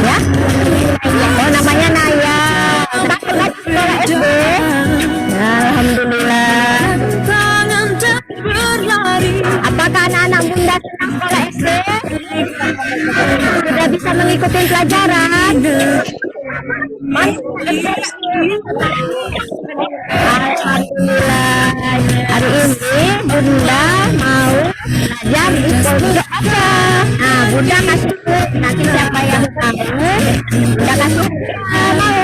Ya, oh namanya Naya. Pernah sekolah SD? Alhamdulillah. Apakah anak-anak bunda senang sekolah SD? Sudah bisa mengikuti pelajaran? Alhamdulillah. Hari ini bunda mau belajar di pondok apa? Nah, bunda kasih nanti siapa yang tahu, bunda kasih mau.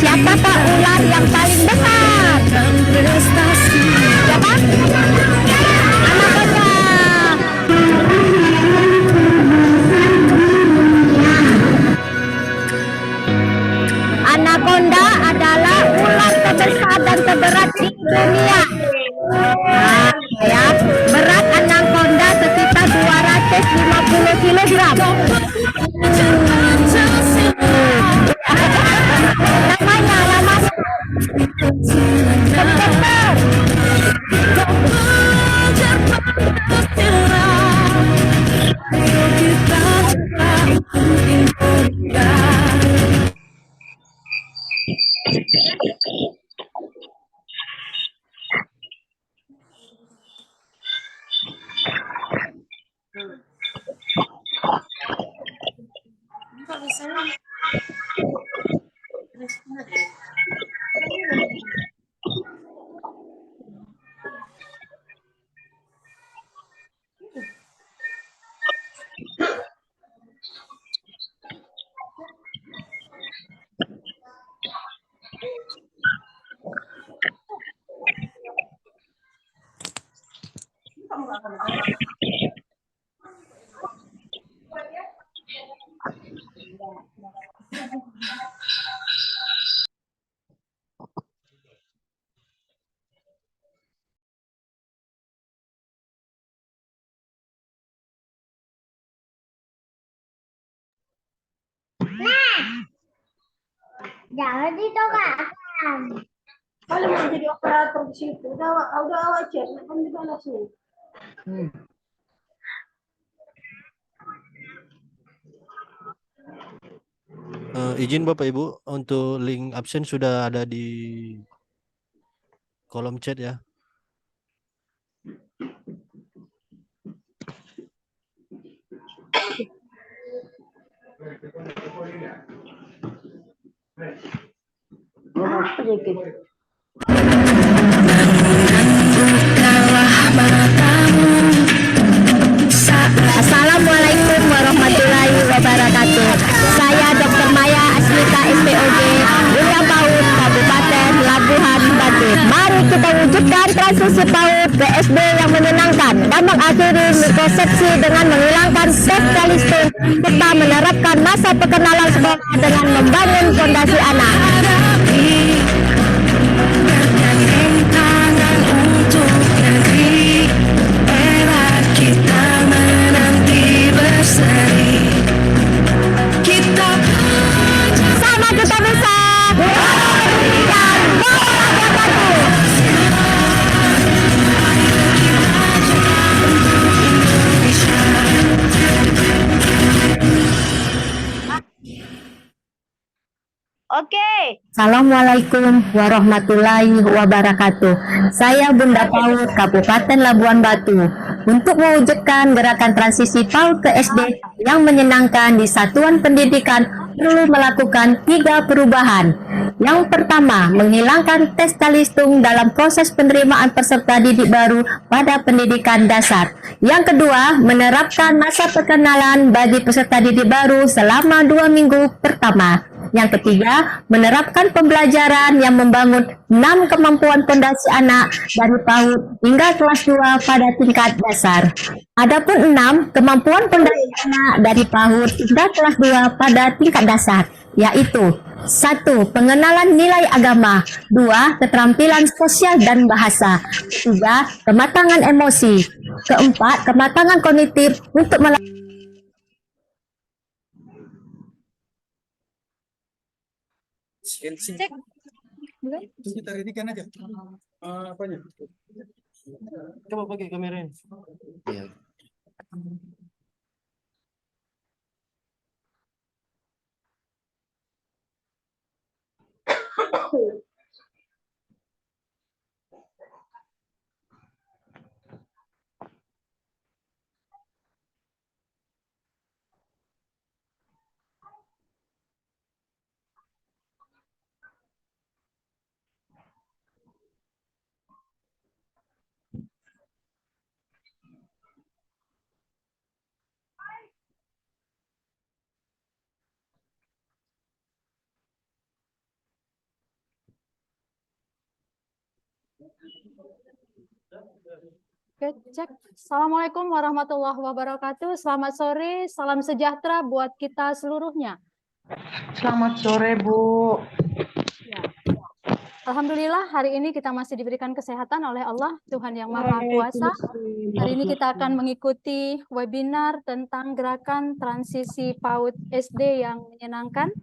Siapa pak ular yang paling besar? Siapa? Anaconda. Anaconda adalah ular terbesar dan terberat di dunia. Nah, ya, berat anaconda sekitar 250 kilogram. Namanya September. Jangan ditokakan. Kalau mau jadi operator di situ, udah awak cek, kan dibalas nih. Izin Bapak Ibu, untuk link absen sudah ada di kolom chat ya. Assalamualaikum warahmatullahi wabarakatuh. Saya Dr. Maya Asmita SPOG, Bunda PAUD Kabupaten Labuhan Batu. Mari kita wujudkan transisi PAUD ke SD yang menyenangkan dan mengakhiri mikrosepsi dengan menghilangkan seksualisme serta menerapkan masa perkenalan sekolah dengan membangun fondasi anak. Sama kita bisa. Oke. Assalamualaikum warahmatullahi wabarakatuh. Saya Bunda PAUD Kabupaten Labuan Batu. Untuk mewujudkan gerakan transisi PAUD ke SD yang menyenangkan di satuan pendidikan perlu melakukan 3 perubahan. Yang pertama, menghilangkan tes talistung dalam proses penerimaan peserta didik baru pada pendidikan dasar. Yang kedua, menerapkan masa perkenalan bagi peserta didik baru selama 2 minggu pertama. Yang ketiga, menerapkan pembelajaran yang membangun 6 kemampuan fondasi anak dari PAUD hingga kelas 2 pada tingkat dasar. Adapun 6 kemampuan fondasi anak dari PAUD hingga kelas 2 pada tingkat dasar, yaitu 1. Pengenalan nilai agama. 2. Keterampilan sosial dan bahasa. 3. Kematangan emosi. Keempat, kematangan kognitif untuk melakukan Cek. Kita redikan aja. Apanya? Coba pakai kameranya. Iya. Oke, cek. Assalamualaikum warahmatullahi wabarakatuh. Selamat sore, salam sejahtera buat kita seluruhnya. Selamat sore, Bu. Ya. Alhamdulillah, hari ini kita masih diberikan kesehatan oleh Allah, Tuhan yang Maha Kuasa. Hari ini kita akan mengikuti webinar tentang gerakan transisi PAUD SD yang menyenangkan.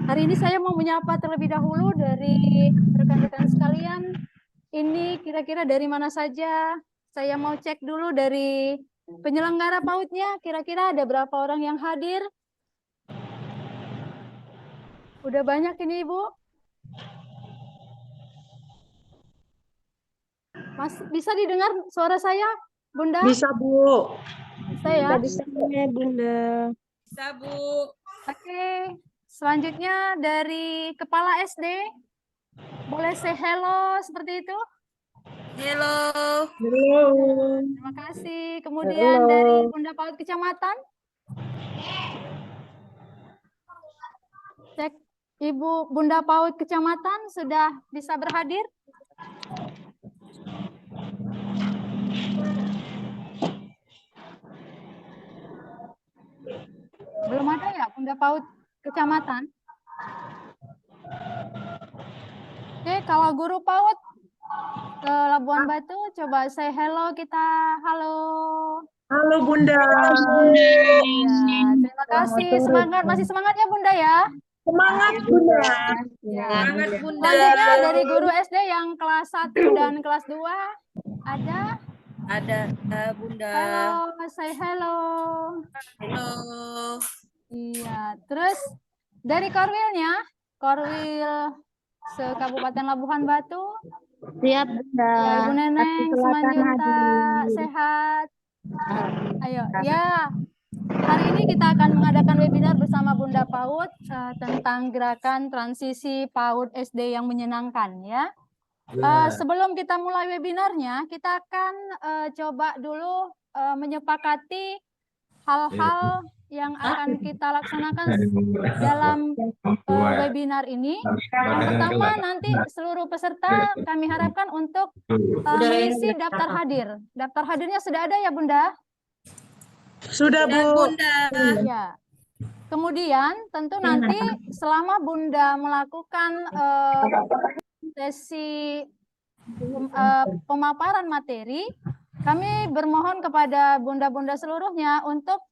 Hari ini saya mau menyapa terlebih dahulu dari rekan-rekan sekalian. Ini kira-kira dari mana saja? Saya mau cek dulu dari penyelenggara PAUD-nya, kira-kira ada berapa orang yang hadir? Udah banyak ini, Ibu. Mas, bisa didengar suara saya, Bunda? Bisa, Bu. Bisa ya? Bisa, Bunda. Bisa, Bu. Oke. Selanjutnya dari Kepala SD. Boleh say hello seperti itu? Halo. Halo. Terima kasih. Kemudian dari Bunda PAUD Kecamatan. Cek Ibu Bunda PAUD Kecamatan sudah bisa berhadir? Belum ada ya Bunda PAUD Kecamatan? Oke, kalau guru PAUD ke Labuan Batu, coba say hello kita. Halo. Halo, Bunda. Ya, terima kasih. Semangat, masih semangat ya Bunda ya? Semangat, Bunda. Ya. Semangat, Bunda. Selanjutnya dari guru SD yang kelas 1 dan kelas 2 ada? Ada Bunda. Halo, say hello. Halo. Iya, terus dari Korwilnya, Korwil se-Kabupaten Labuhan Batu. Siap, Bunda. Ya, Ibu Neneng, Silakan Simanjunta, hadir. sehat. Ayo, ya. Hari ini kita akan mengadakan webinar bersama Bunda PAUD tentang gerakan transisi PAUD SD yang menyenangkan ya. Sebelum kita mulai webinarnya, kita akan coba dulu menyepakati hal-hal yang akan kita laksanakan dalam webinar ini. Yang pertama, nanti seluruh peserta kami harapkan untuk mengisi daftar hadir. Daftar hadirnya sudah ada ya Bunda? Sudah, Dan Bu. Bunda. Ya. Kemudian tentu nanti selama Bunda melakukan sesi pemaparan materi, kami bermohon kepada bunda-bunda seluruhnya untuk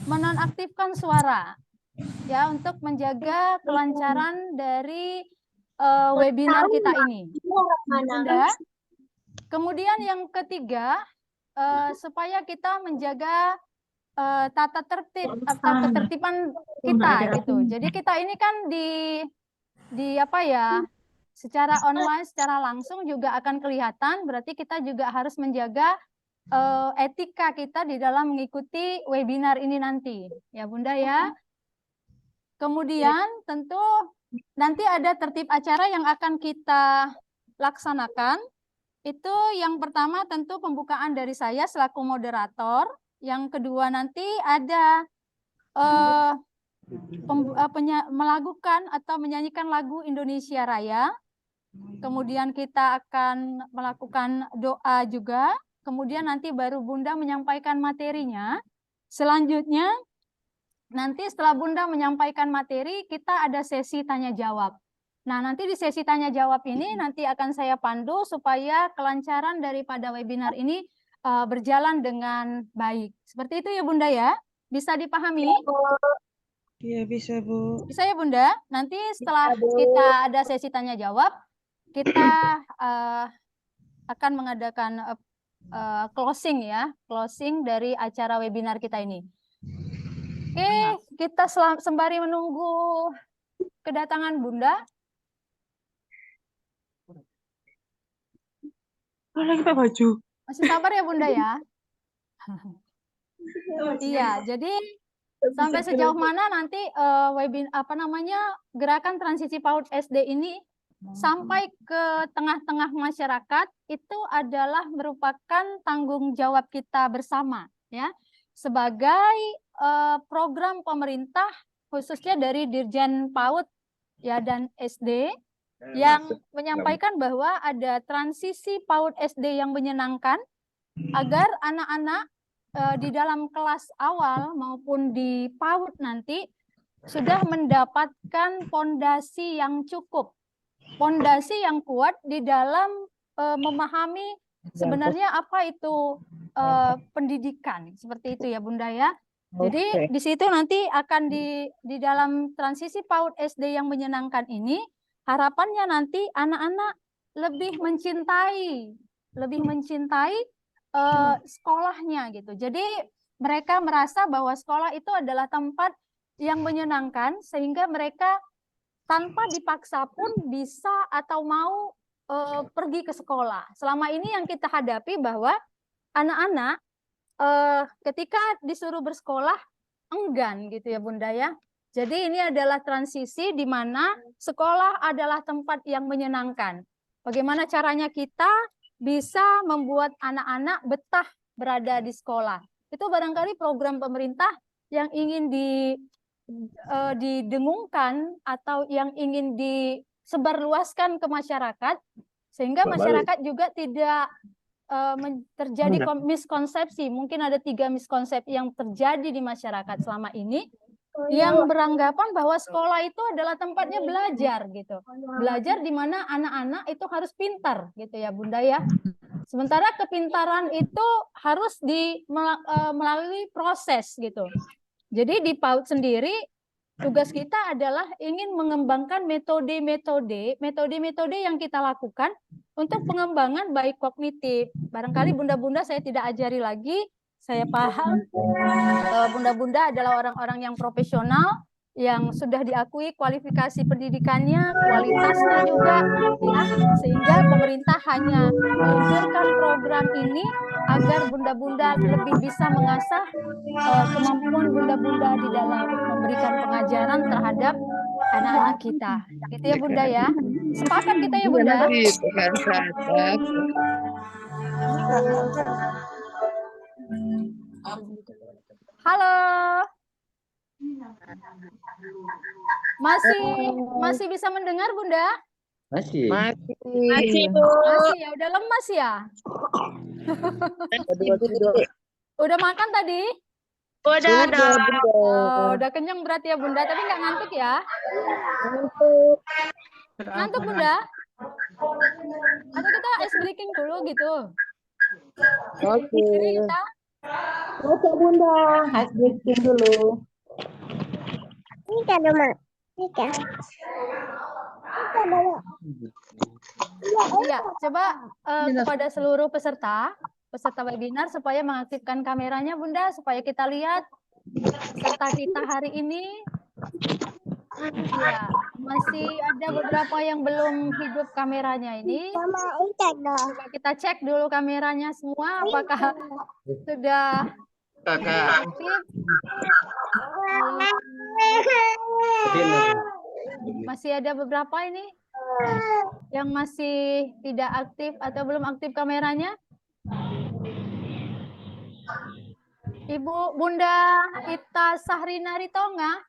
menonaktifkan suara, ya, untuk menjaga kelancaran dari webinar kita ini. Bunda. Kemudian yang ketiga, supaya kita menjaga tata tertib atau ketertiban kita gitu. Jadi kita ini kan di apa ya, secara online, secara langsung juga akan kelihatan. Berarti kita juga harus menjaga etika kita di dalam mengikuti webinar ini nanti, ya Bunda ya. Kemudian tentu nanti ada tertib acara yang akan kita laksanakan. Itu yang pertama tentu pembukaan dari saya selaku moderator. Yang kedua nanti ada melakukan atau menyanyikan lagu Indonesia Raya. Kemudian kita akan melakukan doa juga. Kemudian nanti baru Bunda menyampaikan materinya. Selanjutnya nanti setelah Bunda menyampaikan materi, kita ada sesi tanya jawab. Nah, nanti di sesi tanya jawab ini nanti akan saya pandu supaya kelancaran daripada webinar ini berjalan dengan baik. Seperti itu ya Bunda ya? Bisa dipahami? Iya, bisa, Bu. Bisa ya Bunda? Nanti setelah kita ada sesi tanya jawab, kita akan mengadakan closing ya, closing dari acara webinar kita ini. Oke, kita sembari menunggu kedatangan Bunda. Lagi pakai baju. Masih sabar ya Bunda ya. Iya, jadi sampai sejauh mana nanti gerakan transisi PAUD SD ini sampai ke tengah-tengah masyarakat itu adalah merupakan tanggung jawab kita bersama ya, sebagai program pemerintah khususnya dari Dirjen PAUD ya dan SD yang menyampaikan bahwa ada transisi PAUD SD yang menyenangkan agar anak-anak di dalam kelas awal maupun di PAUD nanti sudah mendapatkan fondasi yang cukup, fondasi yang kuat di dalam memahami sebenarnya apa itu pendidikan, seperti itu ya Bunda ya. Jadi di situ nanti akan di dalam transisi PAUD SD yang menyenangkan ini, harapannya nanti anak-anak lebih mencintai sekolahnya gitu. Jadi mereka merasa bahwa sekolah itu adalah tempat yang menyenangkan sehingga mereka tanpa dipaksa pun bisa atau mau pergi ke sekolah. Selama ini yang kita hadapi bahwa anak-anak ketika disuruh bersekolah enggan gitu ya Bunda ya. Jadi ini adalah transisi di mana sekolah adalah tempat yang menyenangkan. Bagaimana caranya kita bisa membuat anak-anak betah berada di sekolah. Itu barangkali program pemerintah yang ingin didengungkan atau yang ingin disebarluaskan ke masyarakat, sehingga masyarakat juga tidak terjadi miskonsepsi. Mungkin ada 3 miskonsepsi yang terjadi di masyarakat selama ini, yang beranggapan bahwa sekolah itu adalah tempatnya belajar gitu. Belajar di mana anak-anak itu harus pintar gitu ya Bunda ya. Sementara kepintaran itu harus melalui proses gitu. Jadi di PAUD sendiri tugas kita adalah ingin mengembangkan metode-metode yang kita lakukan untuk pengembangan baik kognitif. Barangkali bunda-bunda saya tidak ajari lagi, saya paham bunda-bunda adalah orang-orang yang profesional, yang sudah diakui kualifikasi pendidikannya, kualitasnya juga, ya, sehingga pemerintah hanya meluncurkan program ini agar bunda-bunda lebih bisa mengasah kemampuan bunda-bunda di dalam memberikan pengajaran terhadap anak-anak kita. Gitu ya Bunda ya. Sepakat kita ya Bunda. Halo. Masih bisa mendengar Bunda? Masih. Masih, Bu. Masih ya, udah lemas ya? Udah makan tadi? Udah. Oh, udah kenyang berarti ya Bunda, tapi nggak ngantuk ya? Ngantuk Bunda? Atau kita ice breaking dulu gitu? Oke. Jadi kita Oke, Bunda. Ice breaking dulu. Ini kan Mak. Ini kan. Iya, coba kepada seluruh peserta webinar supaya mengaktifkan kameranya Bunda, supaya kita lihat peserta kita hari ini. Ya, masih ada beberapa yang belum hidup kameranya ini. Coba kita cek dulu kameranya semua, apakah sudah aktif. Masih ada beberapa ini yang masih tidak aktif atau belum aktif kameranya. Ibu Bunda Ita Sahrina Ritonga.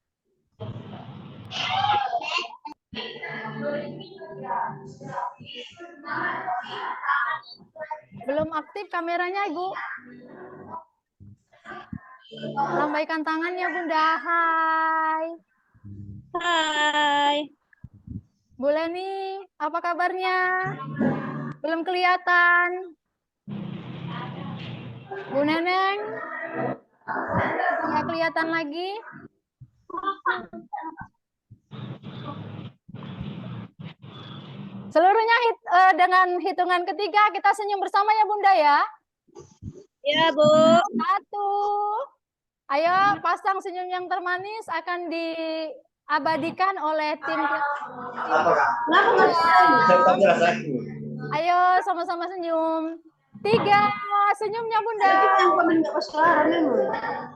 Belum aktif kameranya Ibu. Lambaikan tangannya Bunda. Hai. Hai. Bu Leni, apa kabarnya? Belum kelihatan. Bu Neneng, nggak kelihatan lagi. Seluruhnya dengan hitungan ketiga kita senyum bersama ya Bunda ya. Ya, Bu. 1. Ayo pasang senyum yang termanis akan diabadikan oleh tim. Kenapa nggak bisa? Ayo sama-sama senyum. 3. Senyumnya Bunda. Yang komen nggak kesuaran memang.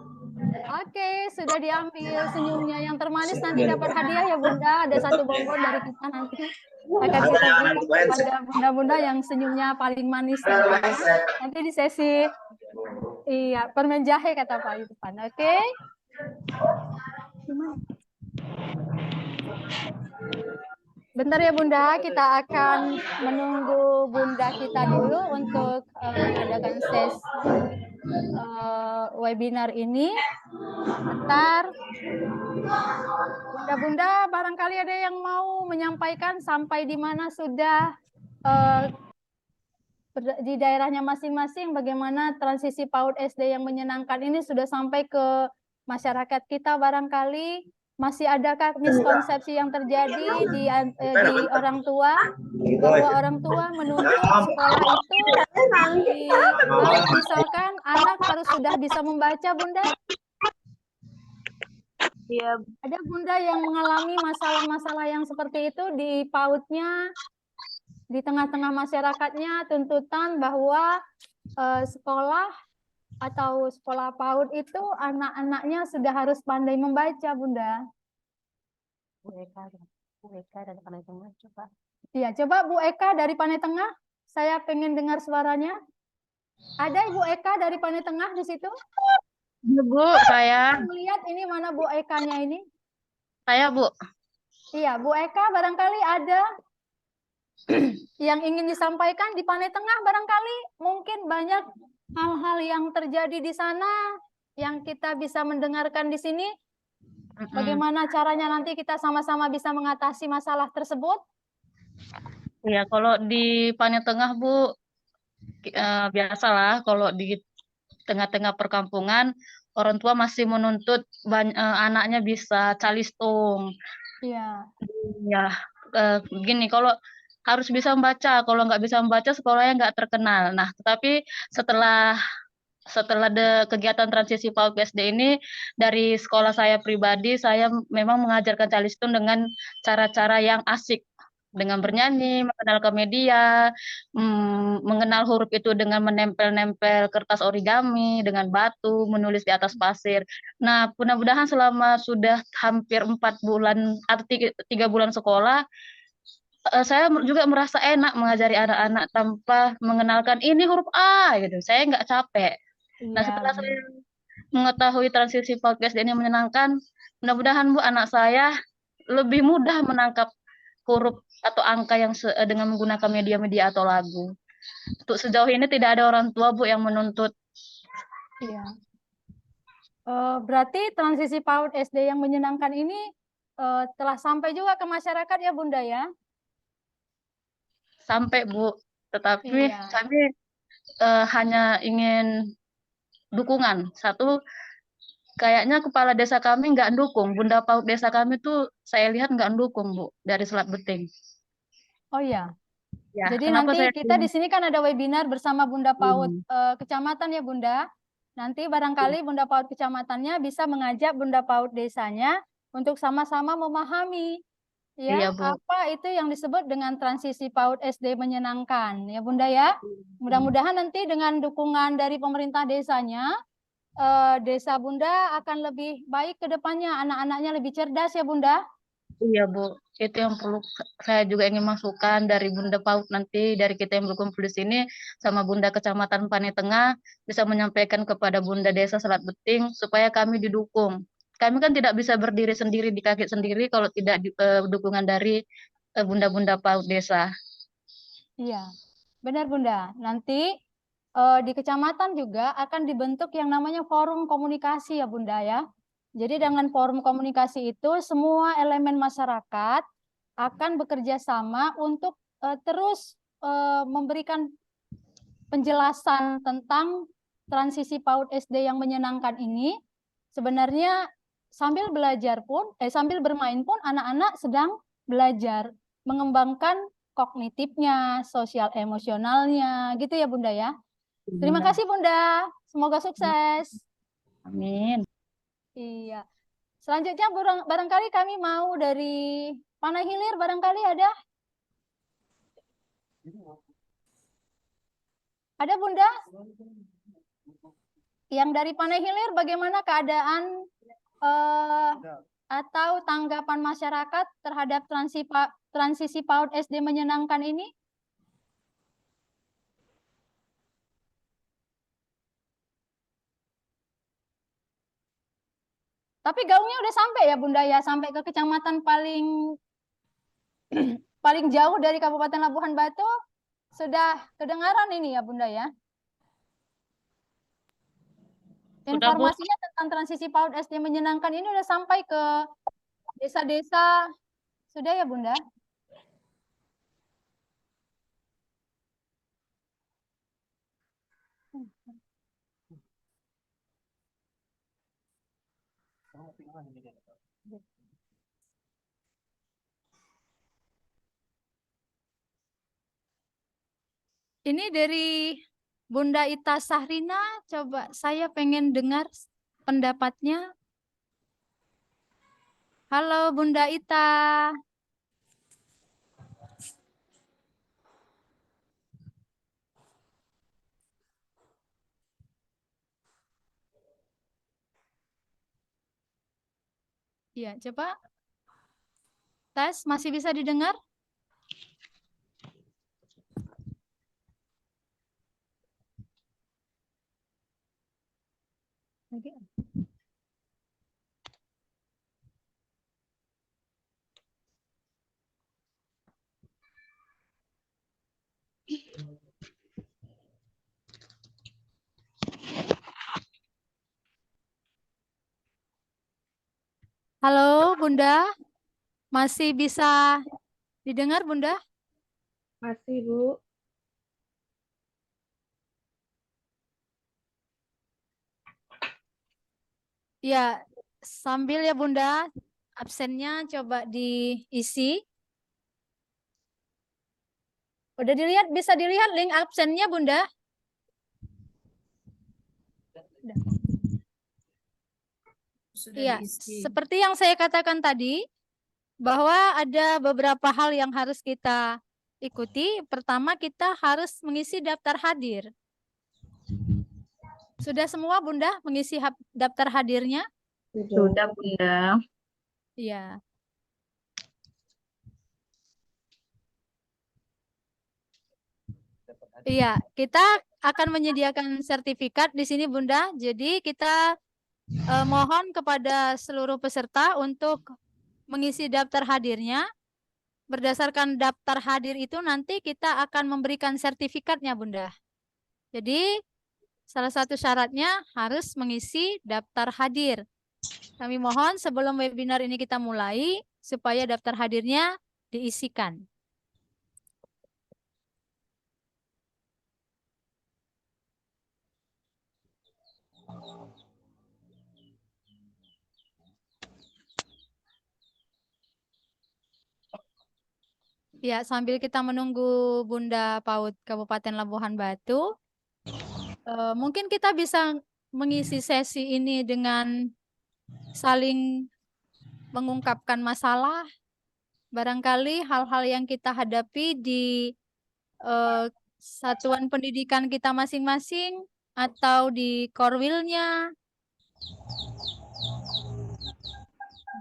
Oke, sudah diambil senyumnya yang termanis, nanti dapat hadiah ya Bunda. Ada 1 bonbon dari kita nanti akan kita berikan kepada bunda-bunda yang senyumnya paling manis nanti di sesi permen jahe kata Pak Irfan. Oke. Bentar ya Bunda, kita akan menunggu Bunda kita dulu untuk mengadakan sesi webinar ini. Bentar. Bunda-bunda barangkali ada yang mau menyampaikan sampai di mana sudah di daerahnya masing-masing bagaimana transisi PAUD SD yang menyenangkan ini sudah sampai ke masyarakat kita, barangkali masih adakah miskonsepsi yang terjadi di orang tua bahwa orang tua menuntut sekolah itu misalkan anak harus sudah bisa membaca Bunda? Iya. Ada Bunda yang mengalami masalah-masalah yang seperti itu di PAUD-nya, di tengah-tengah masyarakatnya, tuntutan bahwa sekolah atau sekolah PAUD itu anak-anaknya sudah harus pandai membaca, Bunda. Bu Eka dari Panai Tengah, coba. Iya, coba Bu Eka dari Panai Tengah. Saya pengen dengar suaranya. Ada Ibu Eka dari Panai Tengah di situ? Bu, saya. Melihat ini mana Bu Eka-nya ini? Saya, Bu. Iya, Bu Eka barangkali ada yang ingin disampaikan di Panai Tengah, barangkali mungkin banyak hal-hal yang terjadi di sana yang kita bisa mendengarkan di sini. Bagaimana caranya nanti kita sama-sama bisa mengatasi masalah tersebut? Ya, kalau di Panai Tengah, Bu, biasalah kalau di tengah-tengah perkampungan, orang tua masih menuntut anaknya bisa calistung. Iya. Ya, gini, kalau harus bisa membaca, kalau nggak bisa membaca sekolahnya nggak terkenal. Nah, tetapi setelah kegiatan transisi PAUD SD ini, dari sekolah saya pribadi, saya memang mengajarkan calistung dengan cara-cara yang asik, dengan bernyanyi, mengenal ke media, mengenal huruf itu dengan menempel-nempel kertas origami, dengan batu, menulis di atas pasir. Nah, mudah-mudahan selama sudah hampir 4 bulan, atau 3 bulan sekolah, saya juga merasa enak mengajari anak-anak tanpa mengenalkan ini huruf A, gitu. Saya nggak capek. Nah, setelah saya mengetahui transisi PAUD SD ini menyenangkan, mudah-mudahan Bu, anak saya lebih mudah menangkap huruf atau angka yang dengan menggunakan media-media atau lagu. Untuk sejauh ini tidak ada orang tua, Bu, yang menuntut. Iya. Berarti transisi PAUD SD yang menyenangkan ini telah sampai juga ke masyarakat ya Bunda ya? Sampai, Bu. Tetapi kami hanya ingin dukungan. Satu, kayaknya kepala desa kami nggak dukung. Bunda PAUD desa kami tuh saya lihat nggak dukung, Bu, dari Selat Beting. Oh iya. Ya, jadi nanti kita di sini kan ada webinar bersama Bunda PAUD kecamatan ya Bunda. Nanti barangkali Bunda PAUD kecamatannya bisa mengajak Bunda PAUD desanya untuk sama-sama memahami ya, apa itu yang disebut dengan transisi PAUD SD menyenangkan ya Bunda ya. Mudah-mudahan nanti dengan dukungan dari pemerintah desanya, desa Bunda akan lebih baik ke depannya, anak-anaknya lebih cerdas ya Bunda. Iya Bu, itu yang perlu saya juga ingin masukkan dari Bunda PAUD nanti, dari kita yang berkumpul di sini sama Bunda Kecamatan Panai Tengah bisa menyampaikan kepada Bunda Desa Selat Beting supaya kami didukung. Kami kan tidak bisa berdiri sendiri di kaki sendiri kalau tidak dukungan dari Bunda-Bunda PAUD desa. Iya, benar Bunda. Nanti di kecamatan juga akan dibentuk yang namanya forum komunikasi ya Bunda ya. Jadi dengan forum komunikasi itu semua elemen masyarakat akan bekerja sama untuk terus memberikan penjelasan tentang transisi PAUD SD yang menyenangkan ini. Sebenarnya sambil belajar pun, sambil bermain pun anak-anak sedang belajar mengembangkan kognitifnya, sosial emosionalnya, gitu ya Bunda ya. Terima kasih Bunda, semoga sukses. Amin. Iya. Selanjutnya barangkali kami mau dari Panai Hilir, barangkali ada? Ada Bunda? Yang dari Panai Hilir bagaimana keadaan atau tanggapan masyarakat terhadap transisi PAUD SD menyenangkan ini? Tapi gaungnya udah sampai ya Bunda ya, sampai ke kecamatan paling paling jauh dari Kabupaten Labuhan Batu, sudah kedengaran ini ya Bunda ya. Sudah, Bu. Informasinya tentang transisi PAUD SD menyenangkan ini udah sampai ke desa-desa, sudah ya Bunda? Ini dari Bunda Ita Sahrina, coba saya pengen dengar pendapatnya. Halo Bunda Ita. Iya, coba. Tes, masih bisa didengar? Oke. Halo Bunda, masih bisa didengar Bunda? Masih, Bu. Ya, sambil ya Bunda, absennya coba diisi. Udah dilihat, bisa dilihat link absennya Bunda? Sudah Iya, diisi. seperti yang saya katakan tadi, bahwa ada beberapa hal yang harus kita ikuti. Pertama, kita harus mengisi daftar hadir. Sudah semua Bunda mengisi daftar hadirnya? Sudah, Bunda. Iya. Iya, kita akan menyediakan sertifikat di sini Bunda. Jadi kita mohon kepada seluruh peserta untuk mengisi daftar hadirnya. Berdasarkan daftar hadir itu nanti kita akan memberikan sertifikatnya Bunda. Jadi salah satu syaratnya harus mengisi daftar hadir. Kami mohon sebelum webinar ini kita mulai supaya daftar hadirnya diisikan. Ya, sambil kita menunggu Bunda PAUD Kabupaten Labuhan Batu, mungkin kita bisa mengisi sesi ini dengan saling mengungkapkan masalah, barangkali hal-hal yang kita hadapi di satuan pendidikan kita masing-masing atau di korwilnya,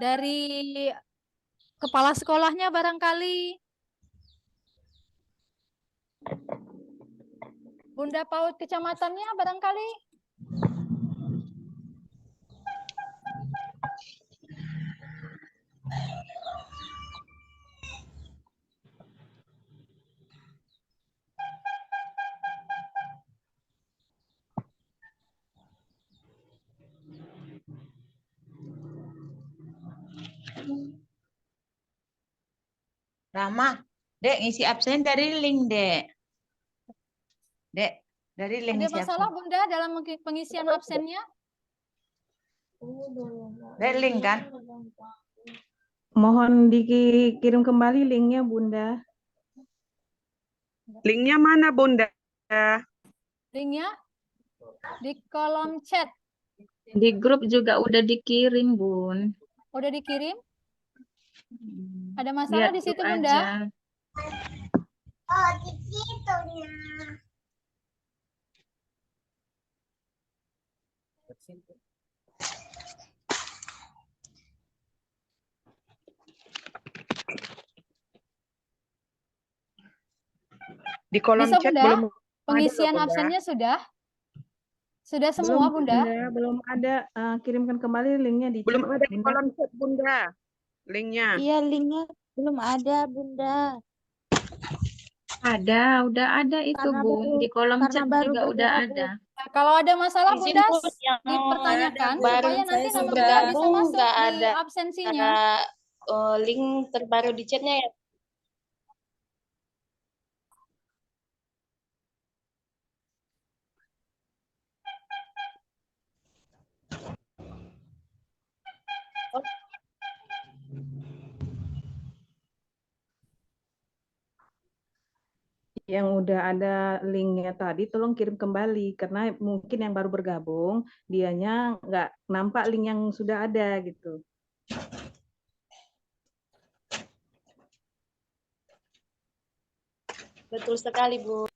dari kepala sekolahnya barangkali. Bunda PAUD kecamatannya barangkali. Rama, Dek, ngisi absen dari link, Dek. Dek, dari link Ada ngisi masalah absen. Bunda dalam pengisian absennya? Dari link kan? Mohon dikirim kembali linknya, Bunda. Linknya mana, Bunda? Linknya di kolom chat. Di grup juga udah dikirim, Bun. Udah dikirim? Ada Lihat masalah di grup situ, Bunda? aja. Oh, di situnya. Di kolom Bisa, chat Bunda? belum ada loh, Pengisian Bunda. absennya sudah? Sudah Belum, semua, Bunda? belum ada. Kirimkan kembali linknya di Belum chat, ada di Bunda. kolom chat, Bunda. Linknya. Iya, linknya belum ada, Bunda. Udah ada itu, Karena Bun. baru- Di kolom karena chat baru juga udah bergabung. ada. Nah, kalau ada masalah, Izin, Bunda, Bun, yang dipertanyakan baru supaya nanti saya nama sudah Bunda bisa gabung, masuk nggak di ada absensinya. link terbaru di chatnya ya. Yang udah ada linknya tadi, tolong kirim kembali. Karena mungkin yang baru bergabung, dianya nggak nampak link yang sudah ada gitu. Betul sekali, Bu.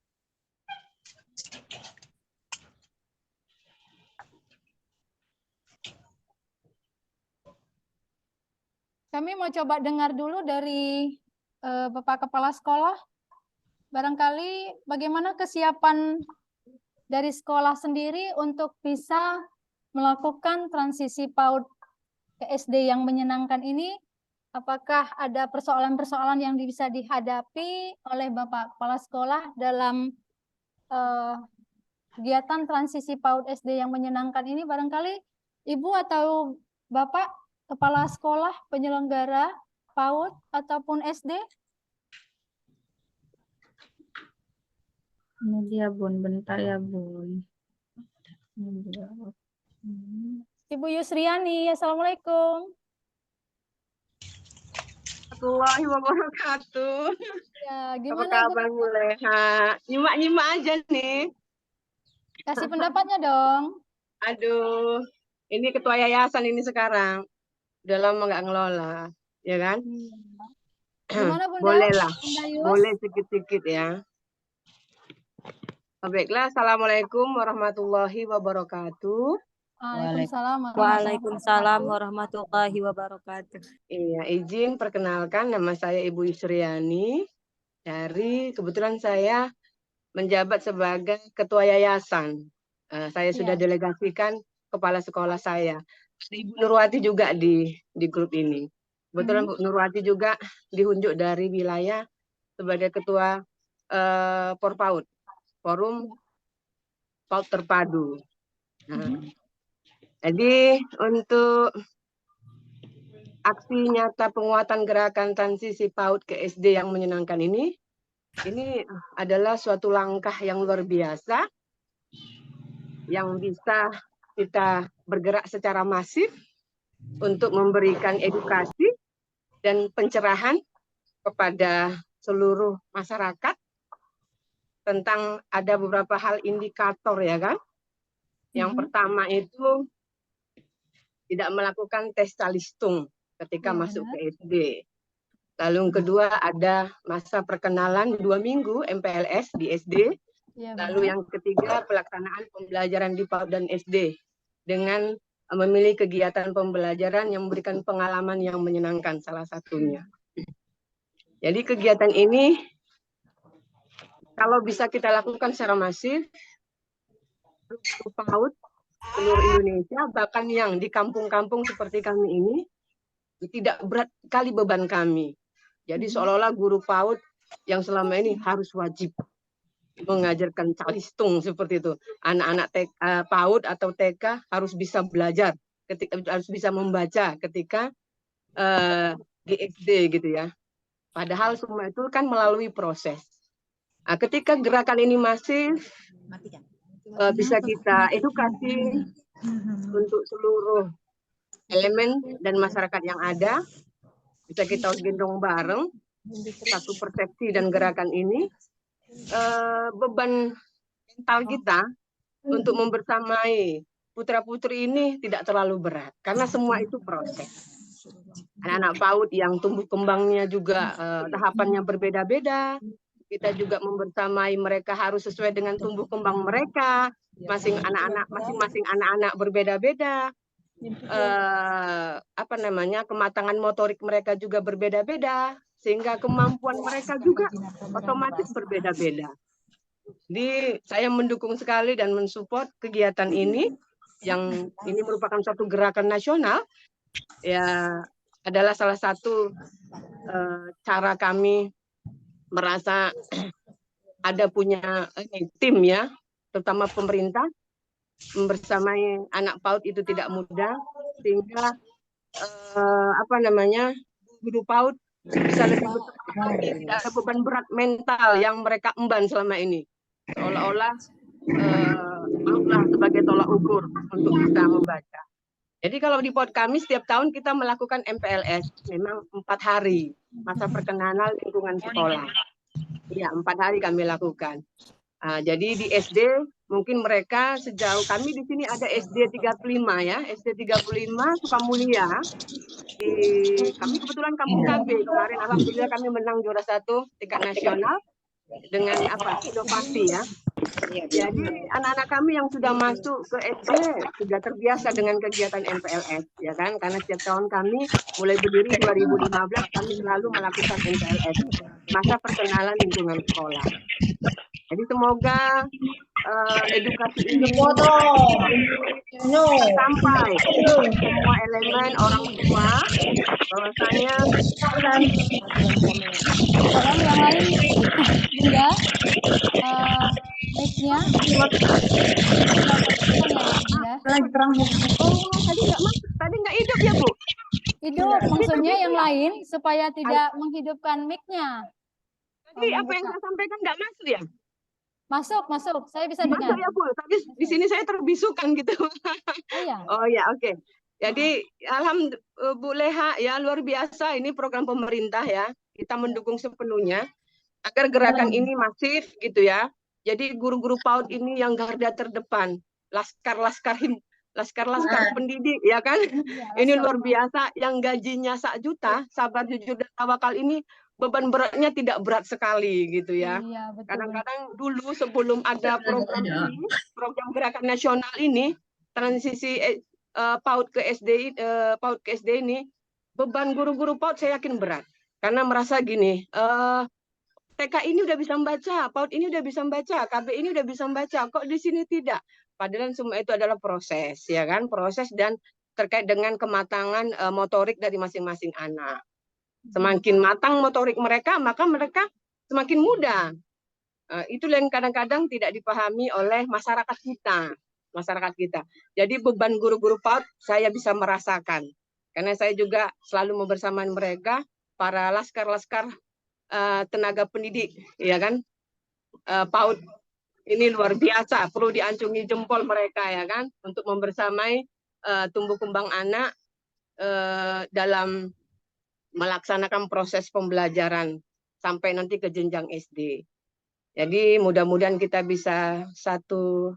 Kami mau coba dengar dulu dari Bapak Kepala Sekolah. Barangkali bagaimana kesiapan dari sekolah sendiri untuk bisa melakukan transisi PAUD ke SD yang menyenangkan ini? Apakah ada persoalan-persoalan yang bisa dihadapi oleh Bapak Kepala Sekolah dalam kegiatan transisi PAUD SD yang menyenangkan ini? Barangkali Ibu atau Bapak Kepala Sekolah penyelenggara PAUD ataupun SD? Ini dia, Bun. Bentar ya, Bun. Ibu Yusriani, Assalamualaikum. Warahmatullahi wabarakatuh. Ya, Apa gimana Ibu? kabar, Bu Leha? Nyimak-nyimak aja nih. Kasih pendapatnya dong. Aduh, ini ketua yayasan ini sekarang. Udah lama nggak ngelola, ya kan? Gimana Bunda? Boleh lah, Bunda Yus? boleh sedikit-sedikit ya. Baiklah, Assalamualaikum warahmatullahi wabarakatuh. Waalaikumsalam warahmatullahi wabarakatuh. Iya, izin perkenalkan, nama saya Ibu Yusriani. Kebetulan saya menjabat sebagai ketua yayasan. Saya sudah Iya. delegasikan kepala sekolah saya. Ibu Nurwati juga di grup ini. Kebetulan Bu Nurwati juga diunjuk dari wilayah sebagai ketua Porpaud, Forum PAUD Terpadu. Nah, jadi untuk aksi nyata penguatan gerakan transisi PAUD ke SD yang menyenangkan ini adalah suatu langkah yang luar biasa yang bisa kita bergerak secara masif untuk memberikan edukasi dan pencerahan kepada seluruh masyarakat tentang ada beberapa hal indikator ya kan. Yang pertama itu tidak melakukan tes calistung ketika masuk ke SD. Lalu yang kedua ada masa perkenalan 2 minggu MPLS di SD. Lalu yang ketiga pelaksanaan pembelajaran di PAUD dan SD dengan memilih kegiatan pembelajaran yang memberikan pengalaman yang menyenangkan salah satunya. Jadi kegiatan ini kalau bisa kita lakukan secara masif PAUD seluruh Indonesia, bahkan yang di kampung-kampung seperti kami ini tidak berat kali beban kami. Jadi seolah-olah guru PAUD yang selama ini harus wajib mengajarkan calistung seperti itu. Anak-anak PAUD atau TK harus bisa belajar, harus bisa membaca ketika di SD gitu ya. Padahal semua itu kan melalui proses. Nah, ketika gerakan ini masif, bisa kita edukasi untuk seluruh elemen dan masyarakat yang ada. Bisa kita gendong bareng satu persepsi dan gerakan ini beban mental kita untuk membersamai putra-putri ini tidak terlalu berat karena semua itu proses. Anak-anak PAUD yang tumbuh kembangnya juga tahapannya berbeda-beda. Kita juga membersamai mereka harus sesuai dengan tumbuh kembang mereka. Masing-masing anak-anak berbeda-beda. Kematangan motorik mereka juga berbeda-beda, sehingga kemampuan mereka juga otomatis berbeda-beda. Jadi saya mendukung sekali dan mensupport kegiatan ini, yang ini merupakan suatu gerakan nasional, ya adalah salah satu cara kami merasa ada punya tim ya, terutama pemerintah, membersamai anak PAUD itu tidak mudah, sehingga guru PAUD bisa lebih bersemangat, tidak ada beban berat mental yang mereka emban selama ini, seolah-olah PAUD sebagai tolak ukur untuk bisa membaca. Jadi kalau di PAUD kami setiap tahun kita melakukan MPLS, memang 4 hari masa perkenalan lingkungan sekolah. Ya, 4 hari kami lakukan. Jadi di SD mungkin mereka sejauh kami di sini ada SD 35 ya, SD 35 Sukamulia. Kami kebetulan kampung KB kemarin, alhamdulillah kami menang juara 1 tingkat nasional dengan inovasi ya. Jadi anak-anak kami yang sudah masuk ke SD sudah terbiasa dengan kegiatan MPLS ya kan, karena setiap tahun kami mulai berdiri 2015 kami selalu melakukan MPLS, masa perkenalan lingkungan sekolah. Jadi semoga edukasi ini sampai semua elemen orang tua bahwasanya Tolong yang lain, Bunda, mic-nya. tadi nggak hidup ya Bu? Hidup, maksudnya yang lain supaya tidak menghidupkan mic-nya. Tadi apa yang saya sampaikan nggak masuk ya? Masuk. Saya bisa Masuk dengar. ya Bu, tapi di sini saya terbisukan gitu. Oh iya. Oh ya, oke. Jadi alhamdulillah Bu Leha ya, luar biasa ini program pemerintah ya. Kita mendukung sepenuhnya agar gerakan ini masif gitu ya. Jadi guru-guru PAUD ini yang garda terdepan, laskar-laskar pendidik ya kan. Ini luar biasa, yang gajinya 1 juta, sabar jujur dan tawakal ini beban beratnya tidak berat sekali gitu ya. Iya, betul. Kadang-kadang dulu sebelum ada program ini, program gerakan nasional ini, transisi PAUD ke SD ini, beban guru-guru PAUD saya yakin berat. Karena merasa gini, TK ini udah bisa membaca, PAUD ini udah bisa membaca, KB ini udah bisa membaca, kok di sini tidak? Padahal semua itu adalah proses, ya kan? Proses dan terkait dengan kematangan motorik dari masing-masing anak. Semakin matang motorik mereka, maka mereka semakin mudah. Itu yang kadang-kadang tidak dipahami oleh masyarakat kita. Jadi beban guru-guru PAUD saya bisa merasakan. Karena saya juga selalu membersamai mereka, para laskar-laskar tenaga pendidik, ya kan? PAUD ini luar biasa, perlu diancungi jempol mereka ya kan, untuk membersamai tumbuh kembang anak dalam melaksanakan proses pembelajaran sampai nanti ke jenjang SD. Jadi mudah-mudahan kita bisa satu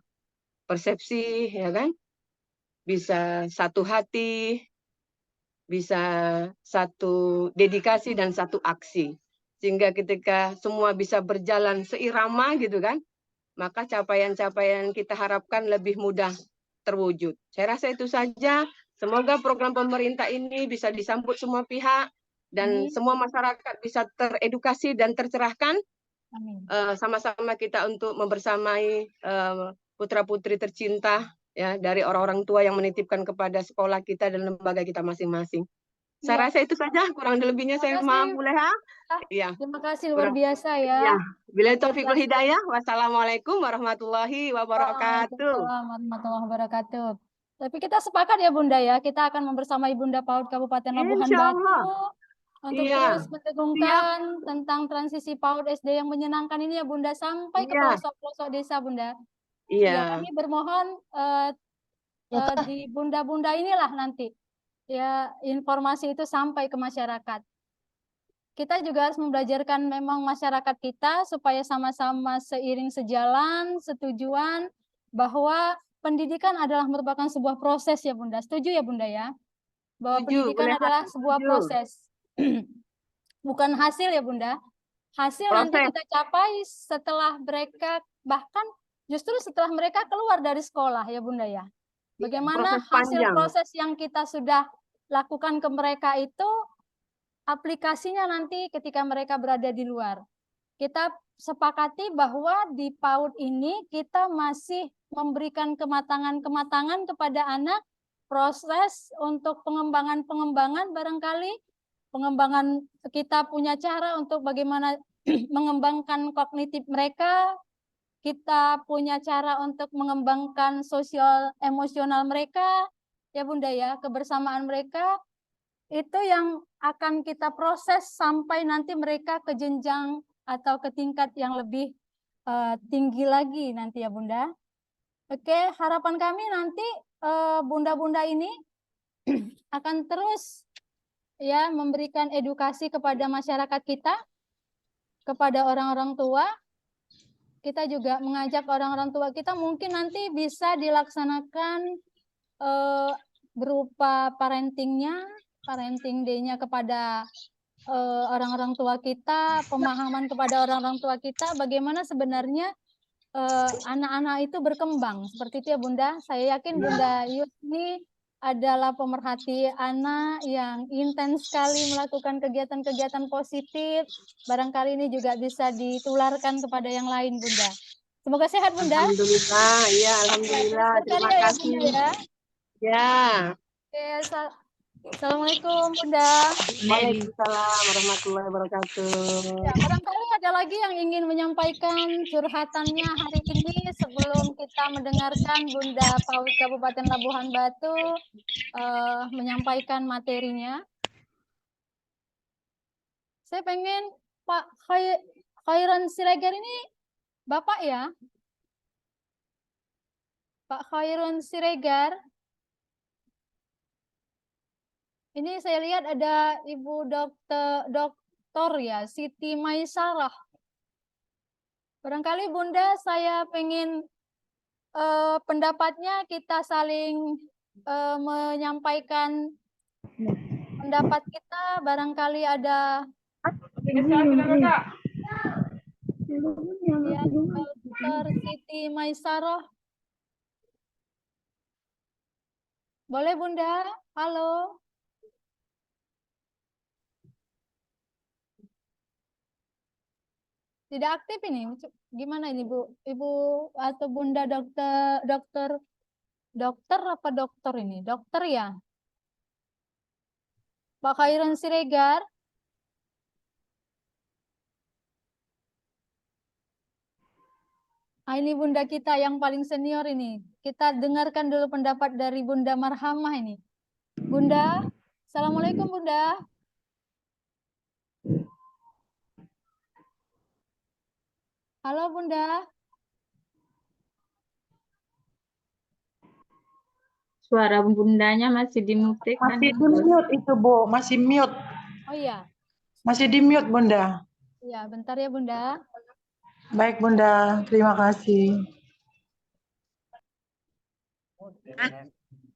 persepsi, ya kan? Bisa satu hati, bisa satu dedikasi dan satu aksi. Sehingga ketika semua bisa berjalan seirama gitu kan, maka capaian-capaian kita harapkan lebih mudah terwujud. Saya rasa itu saja. Semoga program pemerintah ini bisa disambut semua pihak dan semua masyarakat bisa teredukasi dan tercerahkan. Sama-sama kita untuk membersamai putra-putri tercinta ya dari orang-orang tua yang menitipkan kepada sekolah kita dan lembaga kita masing-masing. Saya rasa itu saja, kurang lebihnya saya maaf Bu Leha. Iya. Terima kasih luar biasa ya. Bila taufiqul hidayah, wassalamualaikum warahmatullahi wabarakatuh. Waalaikumsalam warahmatullahi wabarakatuh. Tapi kita sepakat ya Bunda ya, kita akan membersamai Bunda PAUD Kabupaten Labuhan Batu untuk terus mendengungkan tentang transisi PAUD SD yang menyenangkan ini ya Bunda, sampai ke pelosok-pelosok desa Bunda. Ya, kami bermohon di Bunda-Bunda inilah nanti ya informasi itu sampai ke masyarakat. kita juga harus membelajarkan memang masyarakat kita supaya sama-sama seiring sejalan, setujuan bahwa pendidikan adalah merupakan sebuah proses ya Bunda. Setuju ya Bunda ya? Bahwa Setuju, pendidikan boleh adalah Hati, sebuah setuju. proses. Bukan hasil ya Bunda. Hasil nanti Proses. kita capai setelah mereka, bahkan justru setelah mereka keluar dari sekolah ya Bunda ya. Bagaimana Proses hasil panjang. proses yang kita sudah lakukan ke mereka itu aplikasinya nanti ketika mereka berada di luar. Kita sepakati bahwa di PAUD ini kita masih memberikan kematangan-kematangan kepada anak, proses untuk pengembangan-pengembangan barangkali, pengembangan kita punya cara untuk bagaimana mengembangkan kognitif mereka, kita punya cara untuk mengembangkan sosial emosional mereka, ya Bunda ya, kebersamaan mereka, itu yang akan kita proses sampai nanti mereka ke jenjang atau ke tingkat yang lebih tinggi lagi nanti ya Bunda. Oke, harapan kami nanti bunda-bunda ini akan terus ya memberikan edukasi kepada masyarakat kita, kepada orang-orang tua. Kita juga mengajak orang-orang tua kita mungkin nanti bisa dilaksanakan berupa parenting day-nya kepada orang-orang tua kita, pemahaman kepada orang-orang tua kita, bagaimana sebenarnya anak-anak itu berkembang. Seperti itu ya Bunda. Saya yakin Bunda Yus ini adalah pemerhati anak yang intens sekali melakukan kegiatan-kegiatan positif. Barangkali ini juga bisa ditularkan kepada yang lain Bunda. Semoga sehat Bunda. Alhamdulillah, ya alhamdulillah. Terima Berkarya ya kasih. Bunda ya. Ya. Oke, Assalamualaikum Bunda. Waalaikumsalam warahmatullahi wabarakatuh. Ya, barangkali ada lagi yang ingin menyampaikan curhatannya hari ini sebelum kita mendengarkan Bunda PAUD Kabupaten Labuhan Batu menyampaikan materinya. Saya pengen Pak Khairan Siregar ini Bapak ya? Pak Khairan Siregar. Ini saya lihat ada Ibu Dokter ya, Siti Maisarah. Barangkali Bunda saya pengen pendapatnya kita saling menyampaikan pendapat kita, barangkali ada ya, Dokter Siti Maisarah. Boleh Bunda? Halo. Tidak aktif ini. Gimana ini Bu? Ibu atau Bunda dokter apa dokter ini? Dokter ya? Pak Khairan Siregar. Ini Bunda kita yang paling senior ini. Kita dengarkan dulu pendapat dari Bunda Marhamah ini. Bunda, Assalamualaikum Bunda. Halo Bunda. Suara bundanya masih di-mute. Masih di-mute itu Bu, masih mute. Oh iya. Masih di-mute Bunda. Iya, bentar ya Bunda. Baik Bunda, terima kasih.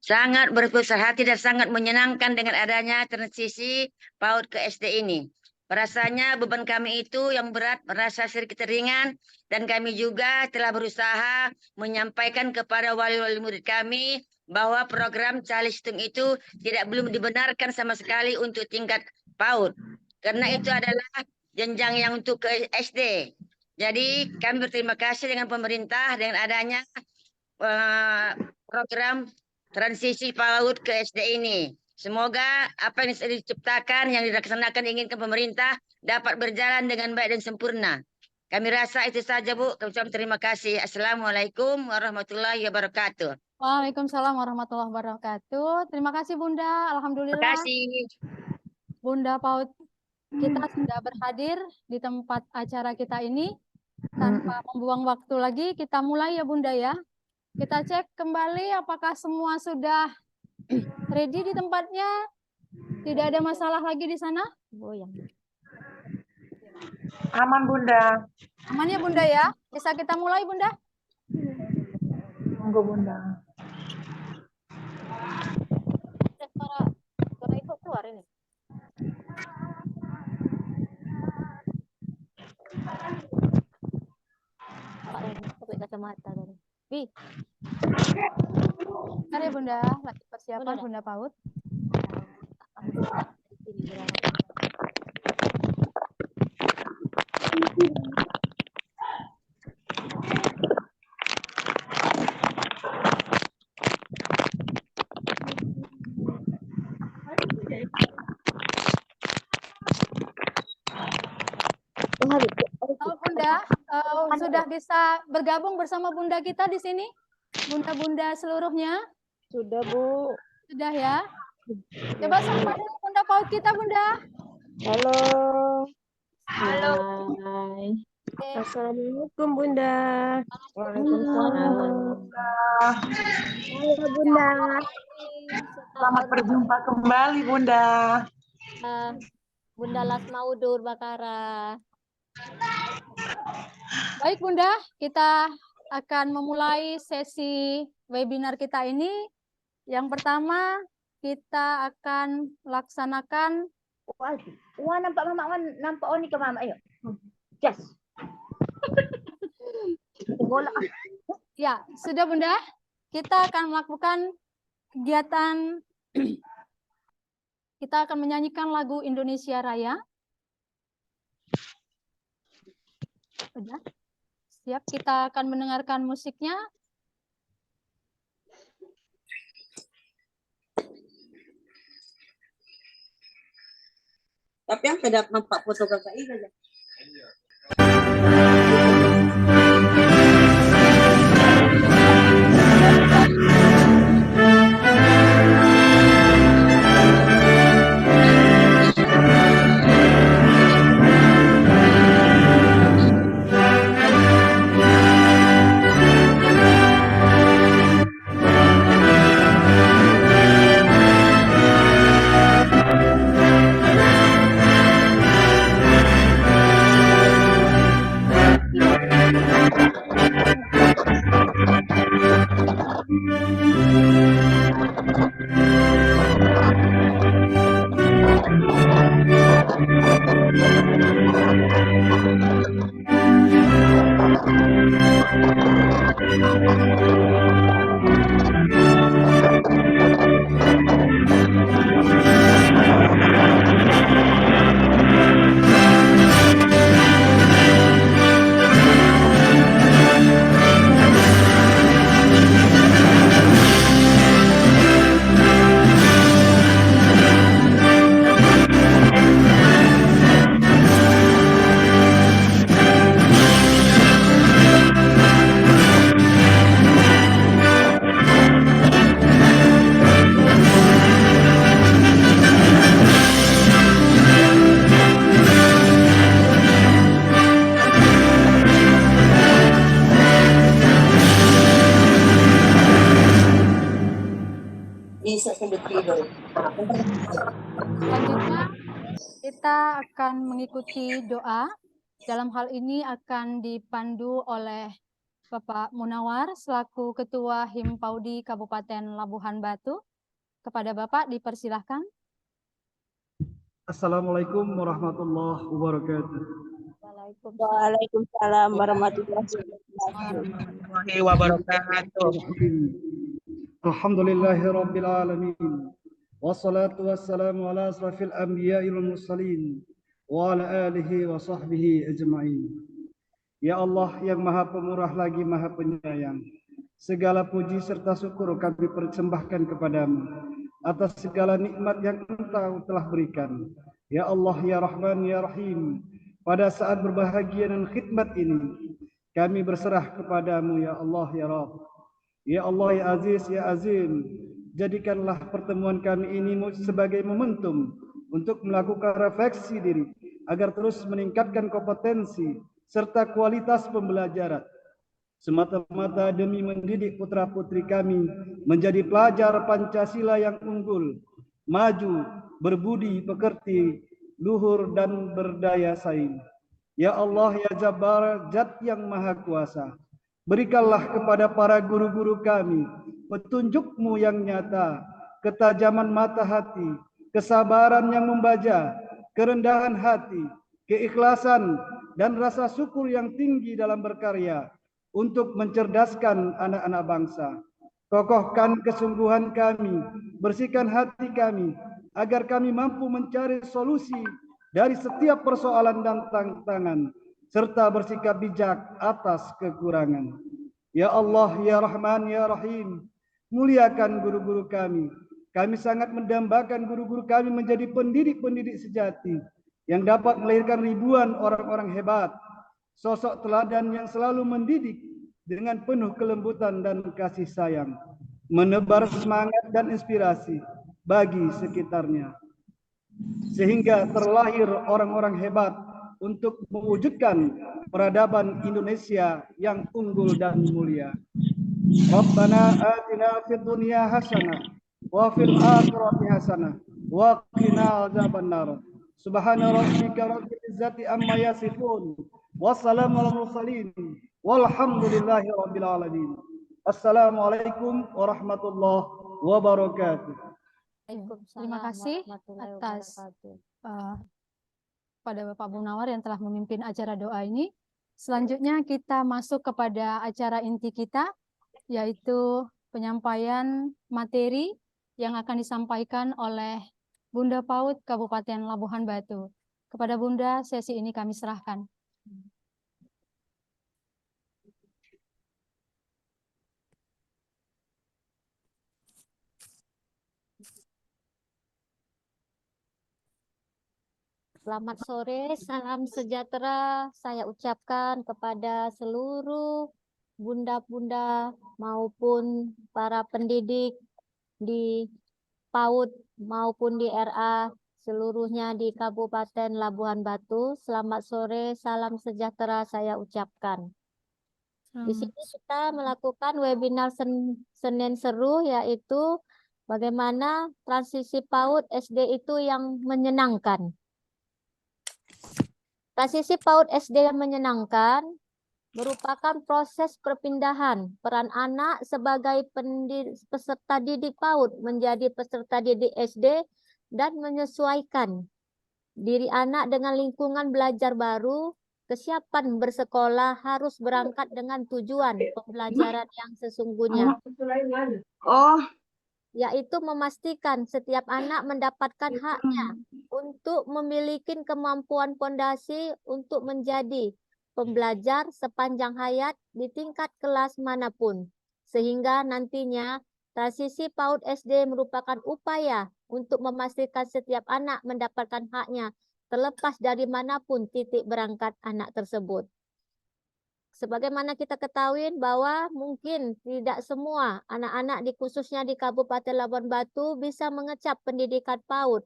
Sangat berbersih hati dan sangat menyenangkan dengan adanya transisi PAUD ke SD ini. Rasanya beban kami itu yang berat merasa sedikit ringan dan kami juga telah berusaha menyampaikan kepada wali-wali murid kami bahwa program Calistung itu belum dibenarkan sama sekali untuk tingkat PAUD karena itu adalah jenjang yang untuk ke SD. Jadi kami berterima kasih dengan pemerintah dengan adanya program transisi PAUD ke SD ini. Semoga apa yang diciptakan, yang dilaksanakan inginkan pemerintah dapat berjalan dengan baik dan sempurna. Kami rasa itu saja Bu. Kami ucapkan terima kasih. Assalamualaikum warahmatullahi wabarakatuh. Waalaikumsalam warahmatullahi wabarakatuh. Terima kasih Bunda. Alhamdulillah. Terima kasih. Bunda PAUD kita sudah berhadir di tempat acara kita ini. Tanpa membuang waktu lagi, kita mulai ya Bunda ya. Kita cek kembali apakah semua sudah ready di tempatnya. Tidak ada masalah lagi di sana. Aman Bunda. Aman ya Bunda ya? Bisa kita mulai Bunda? Monggo Bunda. Suara ibu keluar ini. Pakai kacamata tadi. Bi. Bentar ya Bunda, lagi persiapan Bunda PAUD. Oh, Bunda, sudah bisa bergabung bersama Bunda kita di sini? Bunda-bunda seluruhnya? Sudah, Bu. Sudah ya? Coba sapa dulu Bunda PAUD kita, Bunda. Halo. Halo. Hai. Assalamualaikum, Bunda. Waalaikumsalam. Halo, Bunda. Selamat berjumpa kembali Bunda. Bunda Lasmaudur Bakara. Baik Bunda, kita akan memulai sesi webinar kita ini. Yang pertama, kita akan laksanakan. Wah, nampak Mama, nampak Oni ke Mama. Ayo. Yes. Bola. Ya, sudah Bunda. Kita akan melakukan kegiatan. Kita akan menyanyikan lagu Indonesia Raya. Sudah. Siap, kita akan mendengarkan musiknya. Tapi yang tidak nampak foto kakak ini aja. Selanjutnya, kita akan mengikuti doa. Dalam hal ini akan dipandu oleh Bapak Munawar selaku Ketua HIM Paudi Kabupaten Labuhan Batu. Kepada Bapak dipersilahkan. Assalamualaikum warahmatullahi wabarakatuh. Waalaikumsalam warahmatullahi wabarakatuh. Alhamdulillahirabbil alamin. Wassalatu wassalamu ala asrafil anbiya'i wal mursalin wa ala alihi wa sahbihi ajma'in. Ya Allah yang Maha Pemurah lagi Maha Penyayang, segala puji serta syukur kami persembahkan kepadamu atas segala nikmat yang Engkau telah berikan. Ya Allah, ya Rahman, ya Rahim, pada saat berbahagia dan khidmat ini, kami berserah kepadamu, ya Allah, ya Rabb. Ya Allah, ya Aziz, ya Azim, jadikanlah pertemuan kami ini sebagai momentum untuk melakukan refleksi diri, agar terus meningkatkan kompetensi serta kualitas pembelajaran, semata-mata demi mendidik putra-putri kami menjadi pelajar Pancasila yang unggul, maju, berbudi pekerti, luhur dan berdaya saing. Ya Allah, ya Jabbar, Zat yang Maha Kuasa, berikanlah kepada para guru-guru kami petunjuk-Mu yang nyata, ketajaman mata hati, kesabaran yang membaja, kerendahan hati, keikhlasan, dan rasa syukur yang tinggi dalam berkarya untuk mencerdaskan anak-anak bangsa. Kokohkan kesungguhan kami, bersihkan hati kami, agar kami mampu mencari solusi dari setiap persoalan dan tantangan, serta bersikap bijak atas kekurangan. Ya Allah, ya Rahman, ya Rahim, muliakan guru-guru kami. Kami sangat mendambakan guru-guru kami menjadi pendidik-pendidik sejati yang dapat melahirkan ribuan orang-orang hebat, sosok teladan yang selalu mendidik dengan penuh kelembutan dan kasih sayang, menebar semangat dan inspirasi bagi sekitarnya, sehingga terlahir orang-orang hebat untuk mewujudkan peradaban Indonesia yang unggul dan mulia. Rabbana atina fid dunya hasanah wa fil akhirati hasanah wa qina adzabannar. Subhana rabbika rabbil izzati amma yasifun. Wassalamu ala mursalin. Walhamdulillahi rabbil alamin. Assalamualaikum warahmatullahi wabarakatuh. Terima kasih atas pada Bapak Munawar yang telah memimpin acara doa ini. Selanjutnya kita masuk kepada acara inti kita, yaitu penyampaian materi yang akan disampaikan oleh Bunda PAUD Kabupaten Labuhan Batu. Kepada Bunda, sesi ini kami serahkan. Selamat sore, salam sejahtera saya ucapkan kepada seluruh bunda-bunda maupun para pendidik di PAUD maupun di RA seluruhnya di Kabupaten Labuhan Batu. Selamat sore, salam sejahtera saya ucapkan. Di sini kita melakukan webinar Senin Seru, yaitu bagaimana transisi PAUD SD itu yang menyenangkan. Transisi PAUD SD yang menyenangkan merupakan proses perpindahan peran anak sebagai peserta didik PAUD menjadi peserta didik SD dan menyesuaikan diri anak dengan lingkungan belajar baru. Kesiapan bersekolah harus berangkat dengan tujuan pembelajaran yang sesungguhnya, yaitu memastikan setiap anak mendapatkan haknya untuk memiliki kemampuan fondasi untuk menjadi pembelajar sepanjang hayat di tingkat kelas manapun, sehingga nantinya transisi PAUD SD merupakan upaya untuk memastikan setiap anak mendapatkan haknya terlepas dari manapun titik berangkat anak tersebut. Sebagaimana kita ketahui bahwa mungkin tidak semua anak-anak khususnya di Kabupaten Labuan Batu bisa mengecap pendidikan PAUD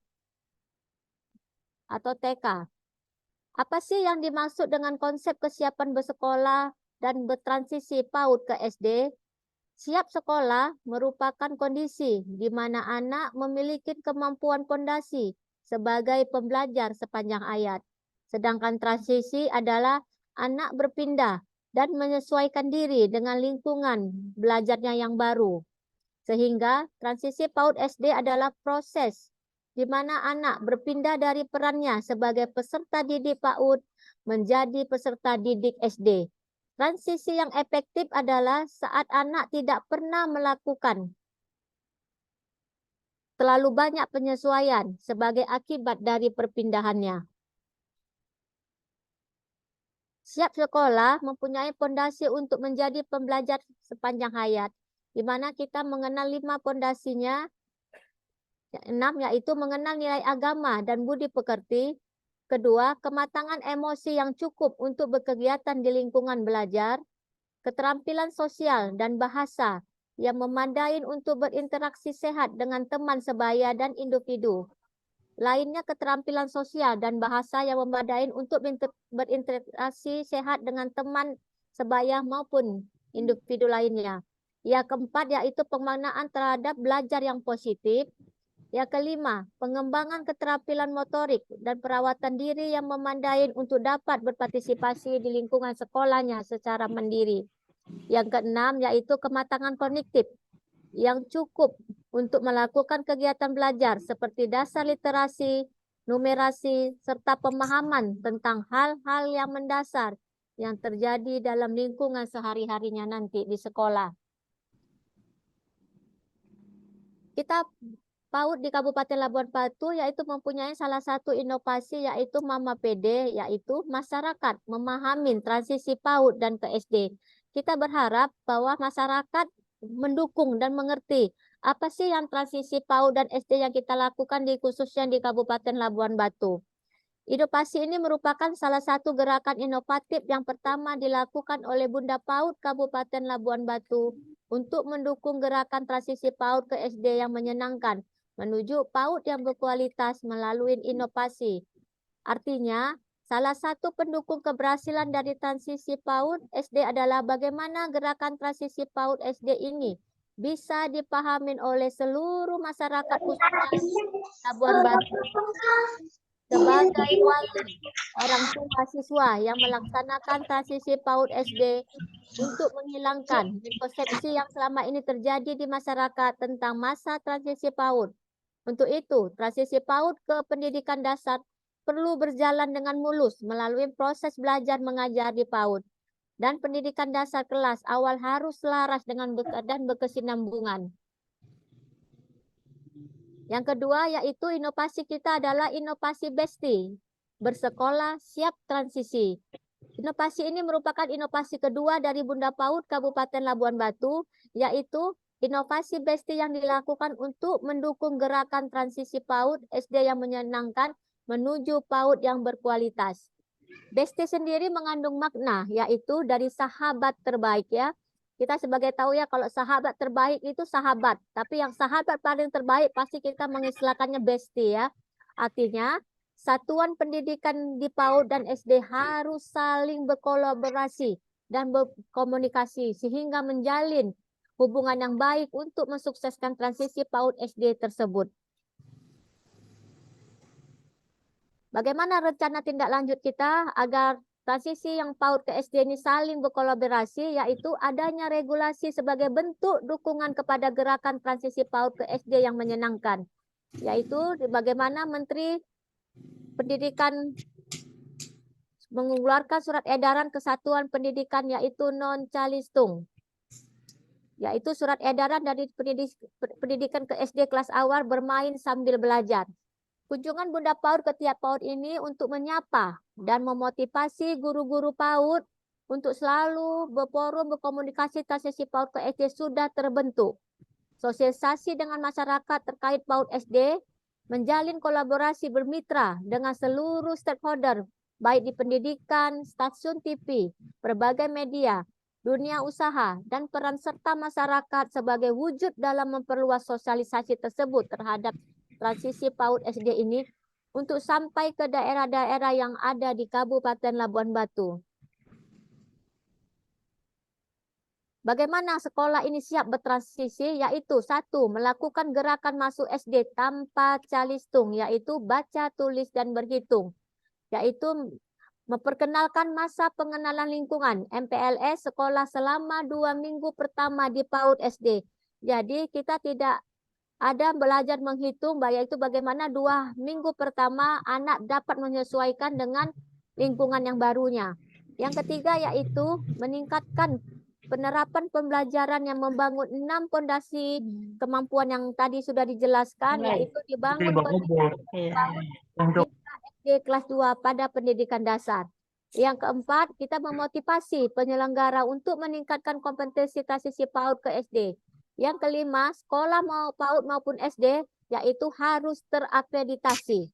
atau TK. Apa sih yang dimaksud dengan konsep kesiapan bersekolah dan bertransisi PAUD ke SD? Siap sekolah merupakan kondisi di mana anak memiliki kemampuan fondasi sebagai pembelajar sepanjang hayat. Sedangkan transisi adalah anak berpindah dan menyesuaikan diri dengan lingkungan belajarnya yang baru. Sehingga transisi PAUD SD adalah proses di mana anak berpindah dari perannya sebagai peserta didik PAUD menjadi peserta didik SD. Transisi yang efektif adalah saat anak tidak pernah melakukan terlalu banyak penyesuaian sebagai akibat dari perpindahannya. Siap sekolah mempunyai fondasi untuk menjadi pembelajar sepanjang hayat, di mana kita mengenal 5 fondasinya. 6 yaitu mengenal nilai agama dan budi pekerti. Kedua, kematangan emosi yang cukup untuk berkegiatan di lingkungan belajar. Keterampilan sosial dan bahasa yang memadai untuk berinteraksi sehat dengan teman sebaya dan individu. Lainnya keterampilan sosial dan bahasa yang memadai untuk berinteraksi sehat dengan teman sebaya maupun individu lainnya. Yang keempat yaitu pemaknaan terhadap belajar yang positif. Yang kelima, pengembangan keterampilan motorik dan perawatan diri yang memadai untuk dapat berpartisipasi di lingkungan sekolahnya secara mandiri. Yang keenam, yaitu kematangan kognitif yang cukup untuk melakukan kegiatan belajar seperti dasar literasi, numerasi, serta pemahaman tentang hal-hal yang mendasar yang terjadi dalam lingkungan sehari-harinya nanti di sekolah. Kita PAUD di Kabupaten Labuan Batu yaitu mempunyai salah satu inovasi yaitu Mama PD, yaitu masyarakat memahami transisi PAUD dan ke SD. Kita berharap bahwa masyarakat mendukung dan mengerti apa sih yang transisi PAUD dan SD yang kita lakukan khususnya di Kabupaten Labuan Batu. Inovasi ini merupakan salah satu gerakan inovatif yang pertama dilakukan oleh Bunda PAUD Kabupaten Labuan Batu untuk mendukung gerakan transisi PAUD ke SD yang menyenangkan menuju PAUD yang berkualitas melalui inovasi. Artinya, salah satu pendukung keberhasilan dari transisi PAUD SD adalah bagaimana gerakan transisi PAUD SD ini bisa dipahami oleh seluruh masyarakat khususnya Labuan Batu. Sebagai wali orang tua siswa yang melaksanakan transisi PAUD SD untuk menghilangkan persepsi yang selama ini terjadi di masyarakat tentang masa transisi PAUD. Untuk itu, transisi PAUD ke pendidikan dasar perlu berjalan dengan mulus melalui proses belajar mengajar di PAUD. Dan pendidikan dasar kelas awal harus selaras dengan dan berkesinambungan. Yang kedua yaitu inovasi kita adalah inovasi BESTI, bersekolah siap transisi. Inovasi ini merupakan inovasi kedua dari Bunda PAUD Kabupaten Labuan Batu, yaitu inovasi BESTI yang dilakukan untuk mendukung gerakan transisi PAUD SD yang menyenangkan menuju PAUD yang berkualitas. BESTI sendiri mengandung makna, yaitu dari sahabat terbaik ya. Kita sebagai tahu ya kalau sahabat terbaik itu sahabat, tapi yang sahabat paling terbaik pasti kita mengistilahkannya BESTI ya. Artinya satuan pendidikan di PAUD dan SD harus saling berkolaborasi dan berkomunikasi sehingga menjalin hubungan yang baik untuk mensukseskan transisi PAUD SD tersebut. Bagaimana rencana tindak lanjut kita agar transisi yang PAUD ke SD ini saling berkolaborasi, yaitu adanya regulasi sebagai bentuk dukungan kepada gerakan transisi PAUD ke SD yang menyenangkan, yaitu bagaimana Menteri Pendidikan mengeluarkan surat edaran Kesatuan Pendidikan yaitu Non-Calistung, yaitu surat edaran dari pendidikan ke SD kelas awal bermain sambil belajar. Kunjungan Bunda PAUD ke tiap PAUD ini untuk menyapa dan memotivasi guru-guru PAUD untuk selalu berforum berkomunikasi transisi PAUD ke SD sudah terbentuk. Sosialisasi dengan masyarakat terkait PAUD SD, menjalin kolaborasi bermitra dengan seluruh stakeholder, baik di pendidikan, stasiun TV, berbagai media, dunia usaha, dan peran serta masyarakat sebagai wujud dalam memperluas sosialisasi tersebut terhadap transisi PAUD SD ini untuk sampai ke daerah-daerah yang ada di Kabupaten Labuan Batu. Bagaimana sekolah ini siap bertransisi? Yaitu satu, melakukan gerakan masuk SD tanpa calistung, yaitu baca, tulis, dan berhitung. Yaitu memperkenalkan masa pengenalan lingkungan MPLS sekolah selama 2 minggu pertama di PAUD SD. Jadi kita tidak ada belajar menghitung, yaitu bagaimana 2 minggu pertama anak dapat menyesuaikan dengan lingkungan yang barunya. Yang ketiga yaitu meningkatkan penerapan pembelajaran yang membangun 6 fondasi kemampuan yang tadi sudah dijelaskan, yaitu dibangun SD kelas 2 pada pendidikan dasar. Yang keempat, kita memotivasi penyelenggara untuk meningkatkan kompetensi transisi PAUD ke SD. Yang kelima, sekolah mau PAUD maupun SD yaitu harus terakreditasi.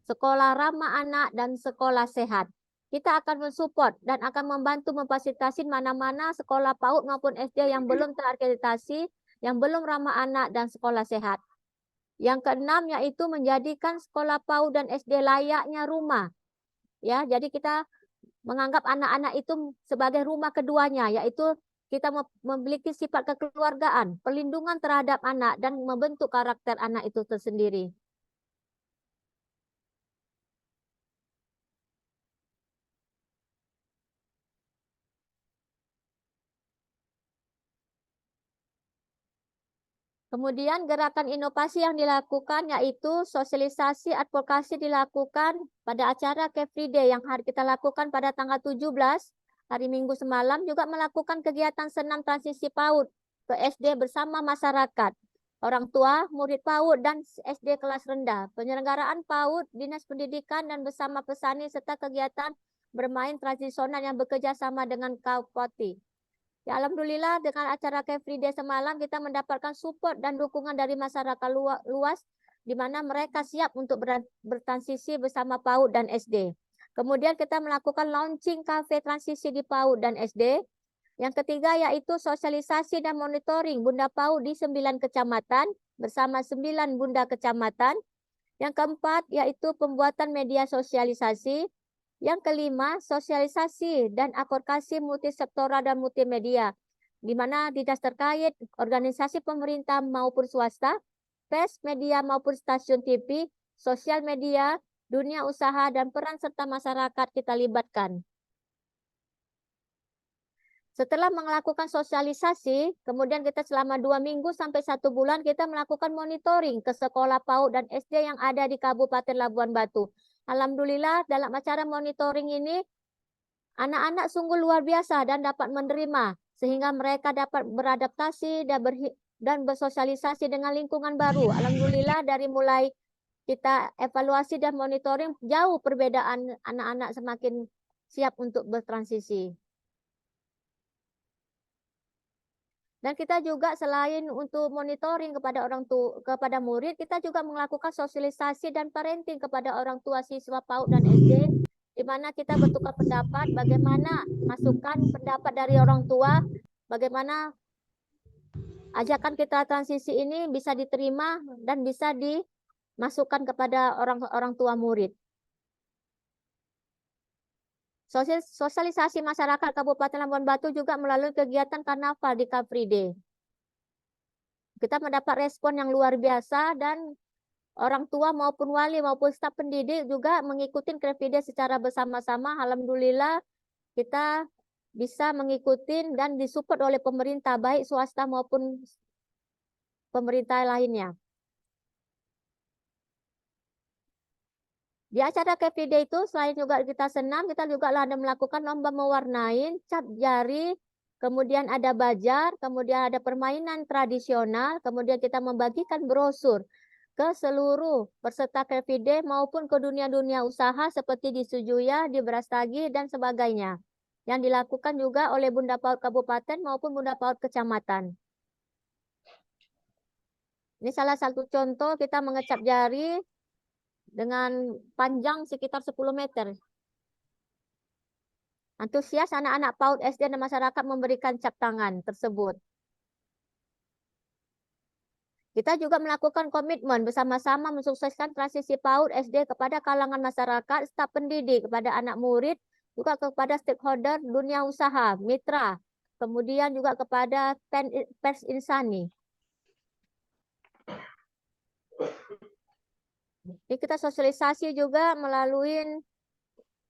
Sekolah ramah anak dan sekolah sehat. Kita akan mensupport dan akan membantu memfasilitasi mana-mana sekolah PAUD maupun SD yang belum terakreditasi, yang belum ramah anak dan sekolah sehat. Yang keenam yaitu menjadikan sekolah PAUD dan SD layaknya rumah. Ya, jadi kita menganggap anak-anak itu sebagai rumah keduanya, yaitu kita memiliki sifat kekeluargaan, perlindungan terhadap anak, dan membentuk karakter anak itu tersendiri. Kemudian gerakan inovasi yang dilakukan yaitu sosialisasi advokasi dilakukan pada acara Care Free Day yang kita lakukan pada tanggal 17 hari Minggu semalam, juga melakukan kegiatan senam transisi PAUD ke SD bersama masyarakat, orang tua, murid PAUD, dan SD kelas rendah. Penyelenggaraan PAUD, Dinas Pendidikan, dan bersama pesani serta kegiatan bermain tradisional yang bekerja sama dengan Kaupati. Ya, alhamdulillah dengan acara Care Free Day semalam kita mendapatkan support dan dukungan dari masyarakat luas di mana mereka siap untuk bertransisi bersama PAUD dan SD. Kemudian kita melakukan launching kafe transisi di PAUD dan SD. Yang ketiga yaitu sosialisasi dan monitoring Bunda PAUD di 9 kecamatan bersama 9 Bunda kecamatan. Yang keempat yaitu pembuatan media sosialisasi. Yang kelima, sosialisasi dan advokasi multisektoral dan multimedia, di mana dinas terkait, organisasi pemerintah maupun swasta, pers, media maupun stasiun TV, sosial media, dunia usaha, dan peran serta masyarakat kita libatkan. Setelah melakukan sosialisasi, kemudian kita selama 2 minggu sampai 1 bulan kita melakukan monitoring ke sekolah PAUD dan SD yang ada di Kabupaten Labuan Batu. Alhamdulillah dalam acara monitoring ini anak-anak sungguh luar biasa dan dapat menerima sehingga mereka dapat beradaptasi dan bersosialisasi dengan lingkungan baru. Alhamdulillah dari mulai kita evaluasi dan monitoring jauh perbedaan, anak-anak semakin siap untuk bertransisi. Dan kita juga selain untuk monitoring kepada orang tua, kepada murid, kita juga melakukan sosialisasi dan parenting kepada orang tua siswa PAUD dan SD, di mana kita bertukar pendapat bagaimana masukan pendapat dari orang tua, bagaimana ajakan kita transisi ini bisa diterima dan bisa dimasukkan kepada orang tua murid. Sosialisasi masyarakat Kabupaten Labuan Batu juga melalui kegiatan karnaval di Car Free Day. Kita mendapat respon yang luar biasa dan orang tua maupun wali maupun staf pendidik juga mengikuti Car Free Day secara bersama-sama. Alhamdulillah kita bisa mengikuti dan disupport oleh pemerintah baik swasta maupun pemerintah lainnya. Di acara Care Free Day itu selain juga kita senam, kita juga ada melakukan lomba mewarnai, cap jari, kemudian ada bajar, kemudian ada permainan tradisional, kemudian kita membagikan brosur ke seluruh peserta Care Free Day maupun ke dunia-dunia usaha seperti di Sujuya, di Brastagi, dan sebagainya. Yang dilakukan juga oleh Bunda PAUD Kabupaten maupun Bunda PAUD Kecamatan. Ini salah satu contoh kita mengecap jari dengan panjang sekitar 10 meter. Antusias anak-anak PAUD SD dan masyarakat memberikan cap tangan tersebut. Kita juga melakukan komitmen bersama-sama mensukseskan transisi PAUD SD kepada kalangan masyarakat, staf pendidik, kepada anak murid, juga kepada stakeholder dunia usaha, mitra, kemudian juga kepada pers insani. Jadi kita sosialisasi juga melalui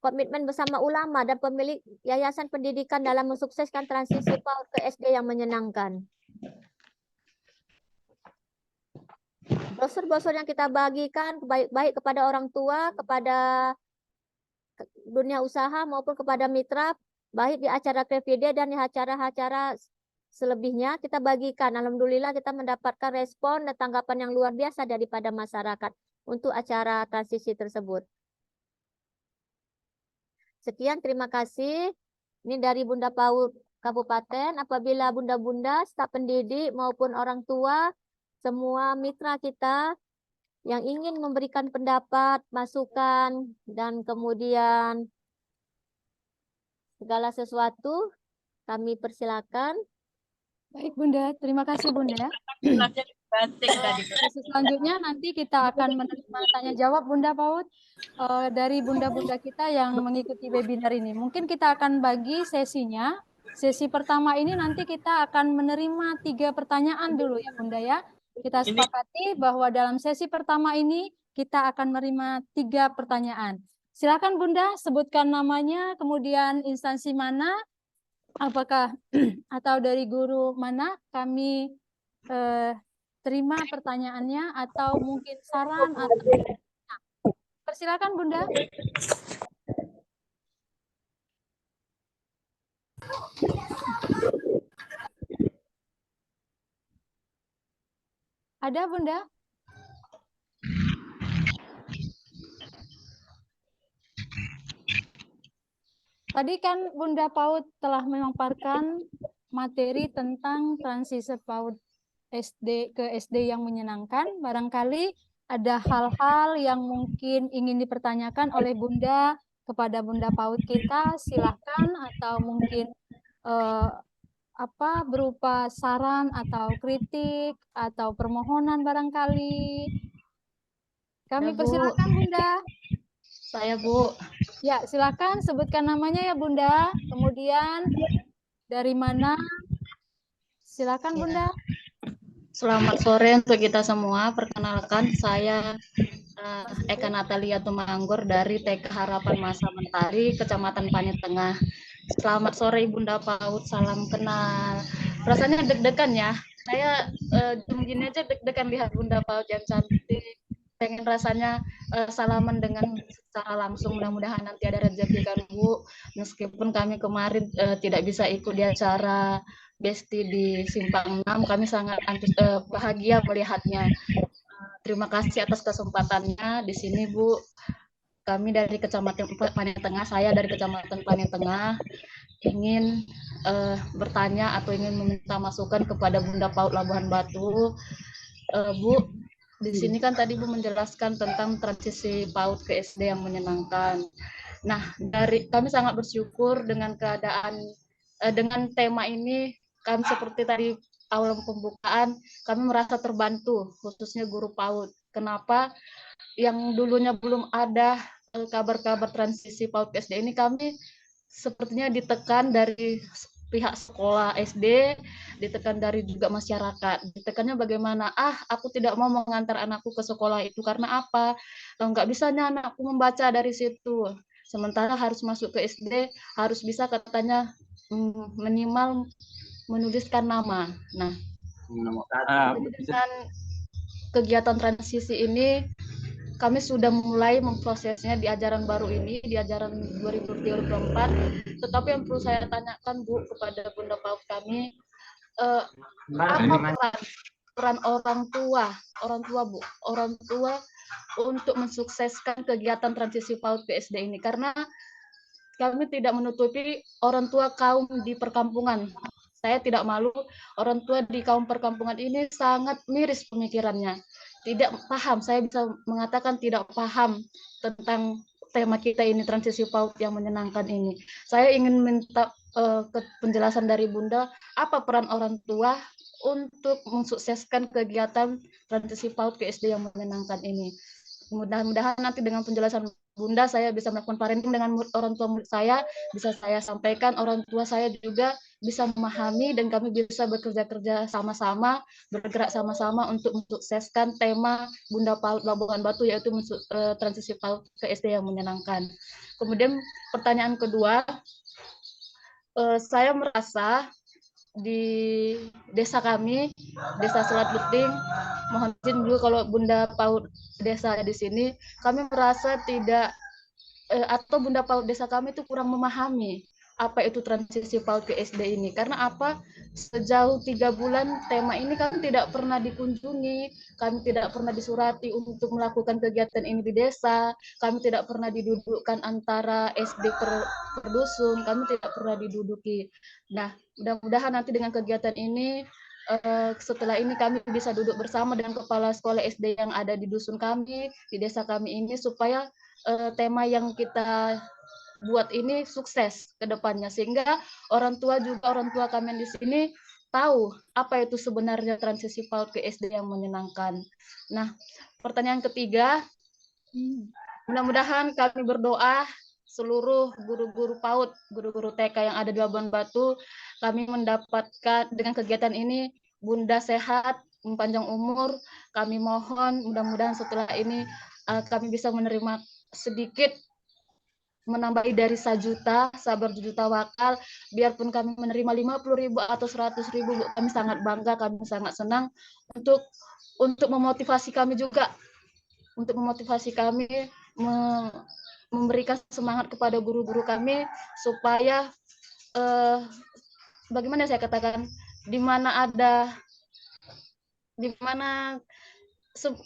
komitmen bersama ulama dan pemilik yayasan pendidikan dalam mensukseskan transisi PAUD ke SD yang menyenangkan. Brosur-brosur yang kita bagikan baik kepada orang tua, kepada dunia usaha maupun kepada mitra, baik di acara Care Free Day dan di acara-acara selebihnya kita bagikan. Alhamdulillah kita mendapatkan respon dan tanggapan yang luar biasa daripada masyarakat untuk acara transisi tersebut. Sekian, terima kasih. Ini dari Bunda PAUD Kabupaten. Apabila bunda-bunda, staf pendidik maupun orang tua, semua mitra kita yang ingin memberikan pendapat, masukan, dan kemudian segala sesuatu, kami persilakan. Baik Bunda, terima kasih Bunda. Sesi selanjutnya nanti kita akan menerima tanya jawab Bunda PAUD dari bunda-bunda kita yang mengikuti webinar ini. Mungkin kita akan bagi sesinya Sesi pertama ini nanti kita akan menerima 3 pertanyaan dulu ya Bunda ya. Kita sepakati bahwa dalam sesi pertama ini kita akan menerima 3 pertanyaan. Silakan Bunda sebutkan namanya, kemudian instansi mana, apakah atau dari guru mana kami terima pertanyaannya atau mungkin saran atau persilakan Bunda. Ada Bunda? Tadi kan Bunda PAUD telah memaparkan materi tentang transisi PAUD SD ke SD yang menyenangkan. Barangkali ada hal-hal yang mungkin ingin dipertanyakan oleh Bunda kepada Bunda PAUD kita, silahkan, atau mungkin berupa saran atau kritik atau permohonan barangkali. Kami Ya, Bu. persilakan Bunda. Saya Bu. Ya, silakan sebutkan namanya ya Bunda. Kemudian dari mana? Silakan Bunda. Selamat sore untuk kita semua. Perkenalkan, saya Eka Natalia Tumanggur dari TK Harapan Masa Mentari, Kecamatan Panit Tengah. Selamat sore Bunda PAUD, salam kenal. Rasanya deg-degan ya. Saya jam gini aja deg-degan lihat Bunda PAUD yang cantik. Pengen rasanya salaman dengan secara langsung. Mudah-mudahan nanti ada rezeki kan Bu. Meskipun kami kemarin tidak bisa ikut di acara Besti di Simpang 6, kami sangat bahagia melihatnya. Terima kasih atas kesempatannya di sini Bu. Kami dari Kecamatan Panit Tengah, saya dari Kecamatan Panit Tengah ingin bertanya atau ingin meminta masukan kepada Bunda PAUD Labuhan Batu. Bu, di sini kan tadi Bu menjelaskan tentang transisi PAUD ke SD yang menyenangkan. Nah, kami sangat bersyukur dengan keadaan dengan tema ini. Kami seperti tadi awal pembukaan, kami merasa terbantu, khususnya guru PAUD. Kenapa? Yang dulunya belum ada kabar-kabar transisi PAUD ke SD ini, kami sepertinya ditekan dari pihak sekolah SD, ditekan dari juga masyarakat. Ditekannya bagaimana? Aku tidak mau mengantar anakku ke sekolah itu karena apa? Nggak bisanya anakku membaca dari situ. Sementara harus masuk ke SD, harus bisa katanya minimal menuliskan nama. Nah, dengan kegiatan transisi ini, kami sudah mulai memprosesnya di ajaran baru ini, di ajaran 2024. Tetapi yang perlu saya tanyakan Bu kepada Bunda PAUD kami, apa peran orang tua Bu, orang tua untuk mensukseskan kegiatan transisi PAUD ke SD ini? Karena kami tidak menutupi orang tua kaum di perkampungan. Saya tidak malu, orang tua di kaum perkampungan ini sangat miris pemikirannya. Tidak paham, saya bisa mengatakan tidak paham tentang tema kita ini, transisi PAUD yang menyenangkan ini. Saya ingin minta penjelasan dari Bunda, apa peran orang tua untuk mensukseskan kegiatan transisi PAUD ke SD yang menyenangkan ini. Mudah-mudahan nanti dengan penjelasan Bunda, saya bisa melakukan parenting dengan orang tua murid saya, bisa saya sampaikan, orang tua saya juga bisa memahami, dan kami bisa bekerja sama-sama, bergerak sama-sama untuk mensukseskan tema Bunda PAUD Labuhan Batu, yaitu transisi PAUD ke SD yang menyenangkan. Kemudian pertanyaan kedua, saya merasa di desa kami, Desa Selat Beting, mohon izin dulu kalau Bunda PAUD desa di sini, kami merasa tidak atau Bunda PAUD desa kami itu kurang memahami apa itu transisi PAUD ke SD ini. Karena apa? Sejauh 3 bulan tema ini kami tidak pernah dikunjungi, kami tidak pernah disurati untuk melakukan kegiatan ini di desa, kami tidak pernah didudukkan antara SD per dusun, kami tidak pernah diduduki. Nah, mudah-mudahan nanti dengan kegiatan ini, setelah ini kami bisa duduk bersama dengan kepala sekolah SD yang ada di dusun kami, di desa kami ini, supaya tema yang kita buat ini sukses ke depannya, sehingga orang tua kami di sini tahu apa itu sebenarnya transisi PAUD ke SD yang menyenangkan. Nah, pertanyaan ketiga, mudah-mudahan kami berdoa seluruh guru-guru PAUD, guru-guru TK yang ada di Labuan Batu, kami mendapatkan dengan kegiatan ini Bunda sehat, panjang umur. Kami mohon mudah-mudahan setelah ini kami bisa menerima sedikit menambahi dari 1 juta, sabar 1 juta wakal, biarpun kami menerima 50.000 atau 100.000, kami sangat bangga, kami sangat senang untuk memotivasi kami juga, untuk memotivasi kami memberikan semangat kepada guru-guru kami supaya bagaimana saya katakan, di mana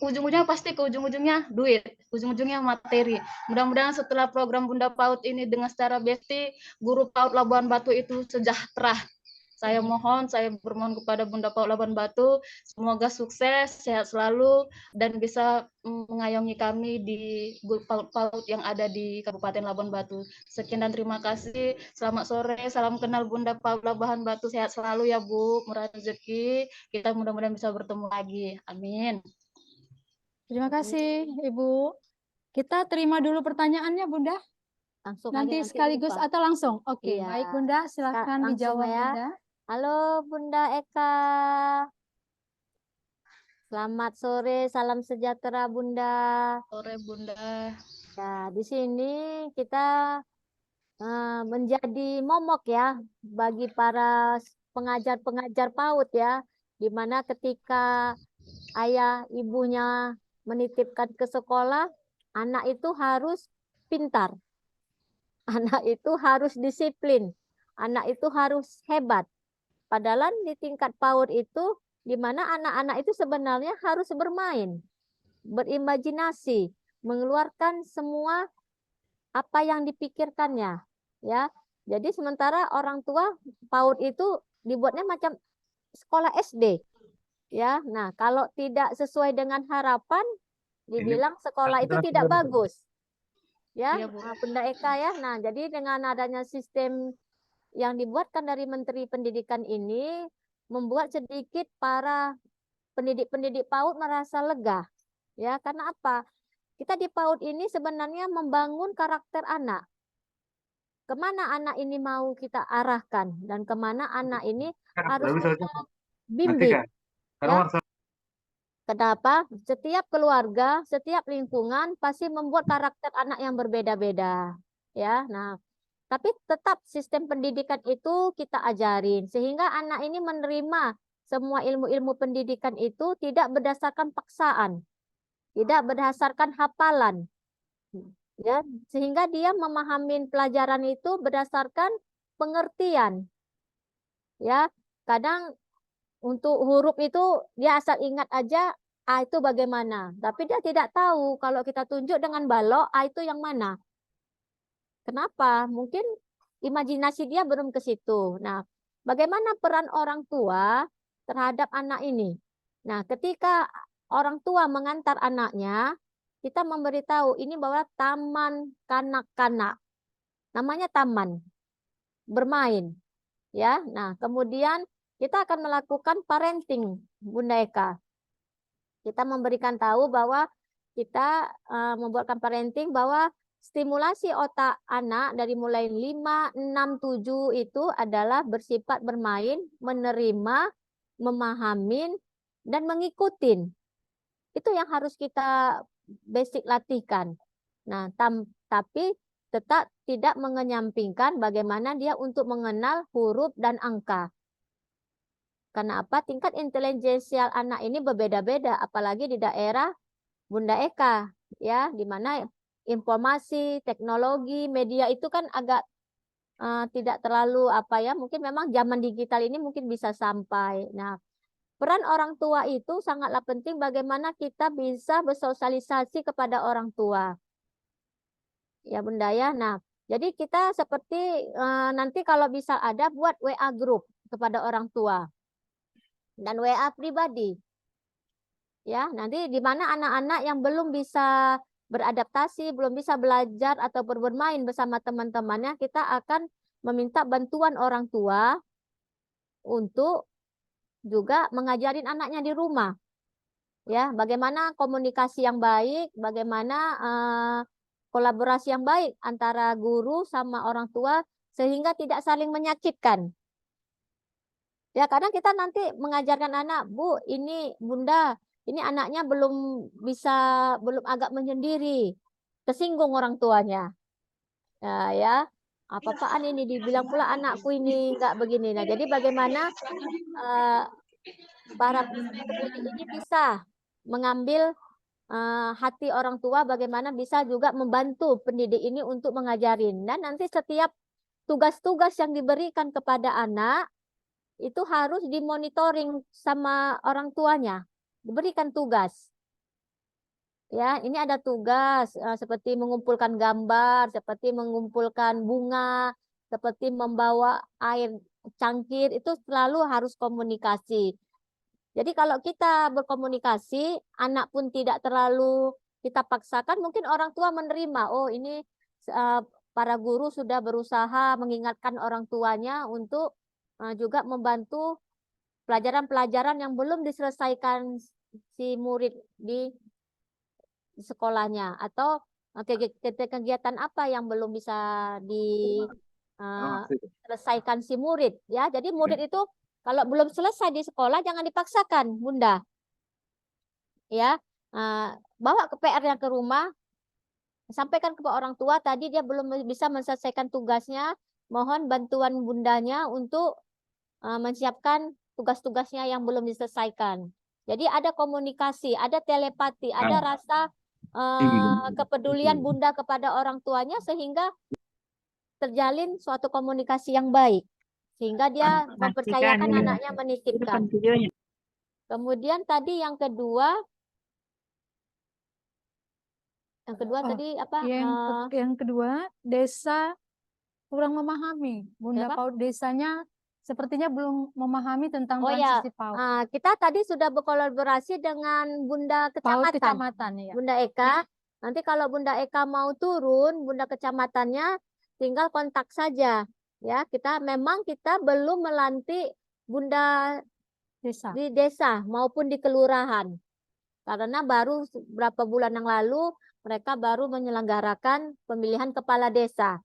ujung-ujungnya pasti ke ujung-ujungnya duit, ujung-ujungnya materi. Mudah-mudahan setelah program Bunda PAUD ini dengan secara besti, guru PAUD Labuan Batu itu sejahtera. Saya bermohon kepada Bunda PAUD Labuan Batu, semoga sukses, sehat selalu, dan bisa mengayomi kami di guru PAUD yang ada di Kabupaten Labuan Batu. Sekian dan terima kasih. Selamat sore, salam kenal Bunda PAUD Labuan Batu, sehat selalu ya Bu, murah rezeki. Kita mudah-mudahan bisa bertemu lagi. Amin. Terima kasih, Ibu. Kita terima dulu pertanyaannya, Bunda. Langsung Nanti aja sekaligus lupa. atau langsung? Oke, Iya. baik Bunda, silakan Langsung dijawab ya. Bunda. Halo Bunda Eka. Selamat sore, salam sejahtera Bunda. Sore Bunda. Ya, di sini kita menjadi momok ya bagi para pengajar-pengajar PAUD ya, di mana ketika ayah ibunya menitipkan ke sekolah, anak itu harus pintar, anak itu harus disiplin, anak itu harus hebat. Padahal di tingkat PAUD itu, di mana anak-anak itu sebenarnya harus bermain, berimajinasi, mengeluarkan semua apa yang dipikirkannya, ya. Jadi sementara orang tua PAUD itu dibuatnya macam sekolah SD, ya. Nah, kalau tidak sesuai dengan harapan, dibilang sekolah itu tidak bagus, ya, Iya, Bu. Bunda Eka ya. Nah, jadi dengan adanya sistem yang dibuatkan dari Menteri Pendidikan ini, membuat sedikit para pendidik-pendidik PAUD merasa lega, ya. Karena apa? Kita di PAUD ini sebenarnya membangun karakter anak. Kemana anak ini mau kita arahkan dan kemana anak ini harus kita bimbing. Ya. Kenapa? Setiap keluarga, setiap lingkungan pasti membuat karakter anak yang berbeda-beda. Ya, nah, tapi tetap sistem pendidikan itu kita ajarin sehingga anak ini menerima semua ilmu-ilmu pendidikan itu tidak berdasarkan paksaan, tidak berdasarkan hafalan. Ya, sehingga dia memahami pelajaran itu berdasarkan pengertian. Ya, kadang untuk huruf itu dia asal ingat aja A itu bagaimana, tapi dia tidak tahu kalau kita tunjuk dengan balok A itu yang mana. Kenapa? Mungkin imajinasi dia belum ke situ. Nah, bagaimana peran orang tua terhadap anak ini? Nah, ketika orang tua mengantar anaknya, kita memberitahu ini bahwa taman kanak-kanak. Namanya taman. Bermain. Ya. Nah, kemudian kita akan melakukan parenting, Bunda Eka. Kita memberikan tahu bahwa kita membuatkan parenting bahwa stimulasi otak anak dari mulai 5, 6, 7 itu adalah bersifat bermain, menerima, memahami, dan mengikuti. Itu yang harus kita basic latihkan. Nah, tapi tetap tidak mengenyampingkan bagaimana dia untuk mengenal huruf dan angka. Karena apa? Tingkat intelijensial anak ini berbeda-beda, apalagi di daerah Bunda Eka, ya, di mana informasi, teknologi, media itu kan agak tidak terlalu apa ya, mungkin memang zaman digital ini mungkin bisa sampai. Nah, peran orang tua itu sangatlah penting bagaimana kita bisa bersosialisasi kepada orang tua. Ya Bunda ya. Nah, jadi kita seperti nanti kalau bisa ada buat WA group kepada orang tua. Dan WA pribadi. Ya, nanti di mana anak-anak yang belum bisa beradaptasi, belum bisa belajar atau bermain bersama teman-temannya, kita akan meminta bantuan orang tua untuk juga mengajarin anaknya di rumah. Ya, bagaimana komunikasi yang baik, bagaimana kolaborasi yang baik antara guru sama orang tua sehingga tidak saling menyakitkan. Ya, kadang kita nanti mengajarkan anak, Bu, ini Bunda, ini anaknya belum agak menyendiri, tersinggung orang tuanya. Ya, apa-apaan ini dibilang pula anakku ini nggak begini. Nah, jadi bagaimana para pendidik ini bisa mengambil hati orang tua, bagaimana bisa juga membantu pendidik ini untuk mengajarin. Dan nanti setiap tugas-tugas yang diberikan kepada anak itu harus dimonitoring sama orang tuanya, diberikan tugas. Ya, ini ada tugas seperti mengumpulkan gambar, seperti mengumpulkan bunga, seperti membawa air cangkir, itu selalu harus komunikasi. Jadi kalau kita berkomunikasi, anak pun tidak terlalu kita paksakan, mungkin orang tua menerima, oh ini para guru sudah berusaha mengingatkan orang tuanya untuk juga membantu pelajaran-pelajaran yang belum diselesaikan si murid di sekolahnya, atau kegiatan apa yang belum bisa diselesaikan si murid. Ya, jadi murid itu kalau belum selesai di sekolah jangan dipaksakan, Bunda. Ya, bawa ke PR-nya ke rumah, sampaikan ke orang tua tadi dia belum bisa menyelesaikan tugasnya, mohon bantuan bundanya untuk menyiapkan tugas-tugasnya yang belum diselesaikan. Jadi ada komunikasi, ada telepati, ada rasa kepedulian bunda kepada orang tuanya sehingga terjalin suatu komunikasi yang baik. Sehingga dia mempercayakan anaknya menitipkan. Kemudian tadi yang kedua tadi apa? Yang kedua, desa kurang memahami. Bunda PAUD desanya sepertinya belum memahami tentang transisi PAUD. Kita tadi sudah berkolaborasi dengan Bunda PAUD Kecamatan. kecamatan ya. Bunda Eka. Nanti kalau Bunda Eka mau turun, Bunda Kecamatannya tinggal kontak saja. Ya, kita belum melantik Bunda Desa di desa maupun di kelurahan. Karena baru beberapa bulan yang lalu mereka baru menyelenggarakan pemilihan kepala desa.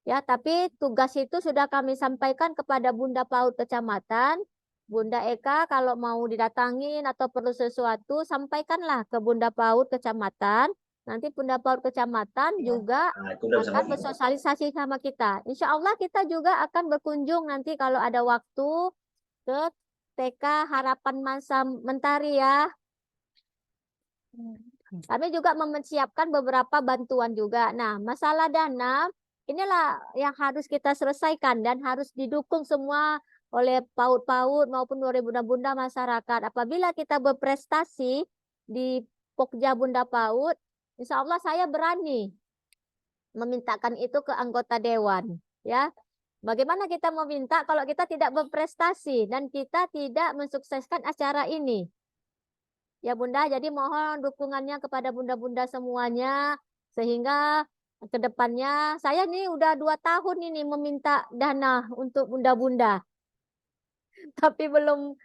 Ya, tapi tugas itu sudah kami sampaikan kepada Bunda PAUD Kecamatan. Bunda Eka kalau mau didatangin atau perlu sesuatu, sampaikanlah ke Bunda PAUD Kecamatan. Nanti Bunda PAUD Kecamatan juga akan bersosialisasi sama kita. Insya Allah kita juga akan berkunjung nanti kalau ada waktu ke TK Harapan Masa Mentari ya. Kami juga mempersiapkan beberapa bantuan juga. Nah, masalah dana inilah yang harus kita selesaikan dan harus didukung semua oleh PAUD-PAUD maupun oleh bunda-bunda masyarakat. Apabila kita berprestasi di Pokja Bunda PAUD, insya Allah saya berani memintakan itu ke anggota dewan. Ya, bagaimana kita meminta kalau kita tidak berprestasi dan kita tidak mensukseskan acara ini? Ya Bunda, jadi mohon dukungannya kepada bunda-bunda semuanya sehingga ke depannya saya nih udah 2 tahun ini meminta dana untuk bunda-bunda. Tapi belum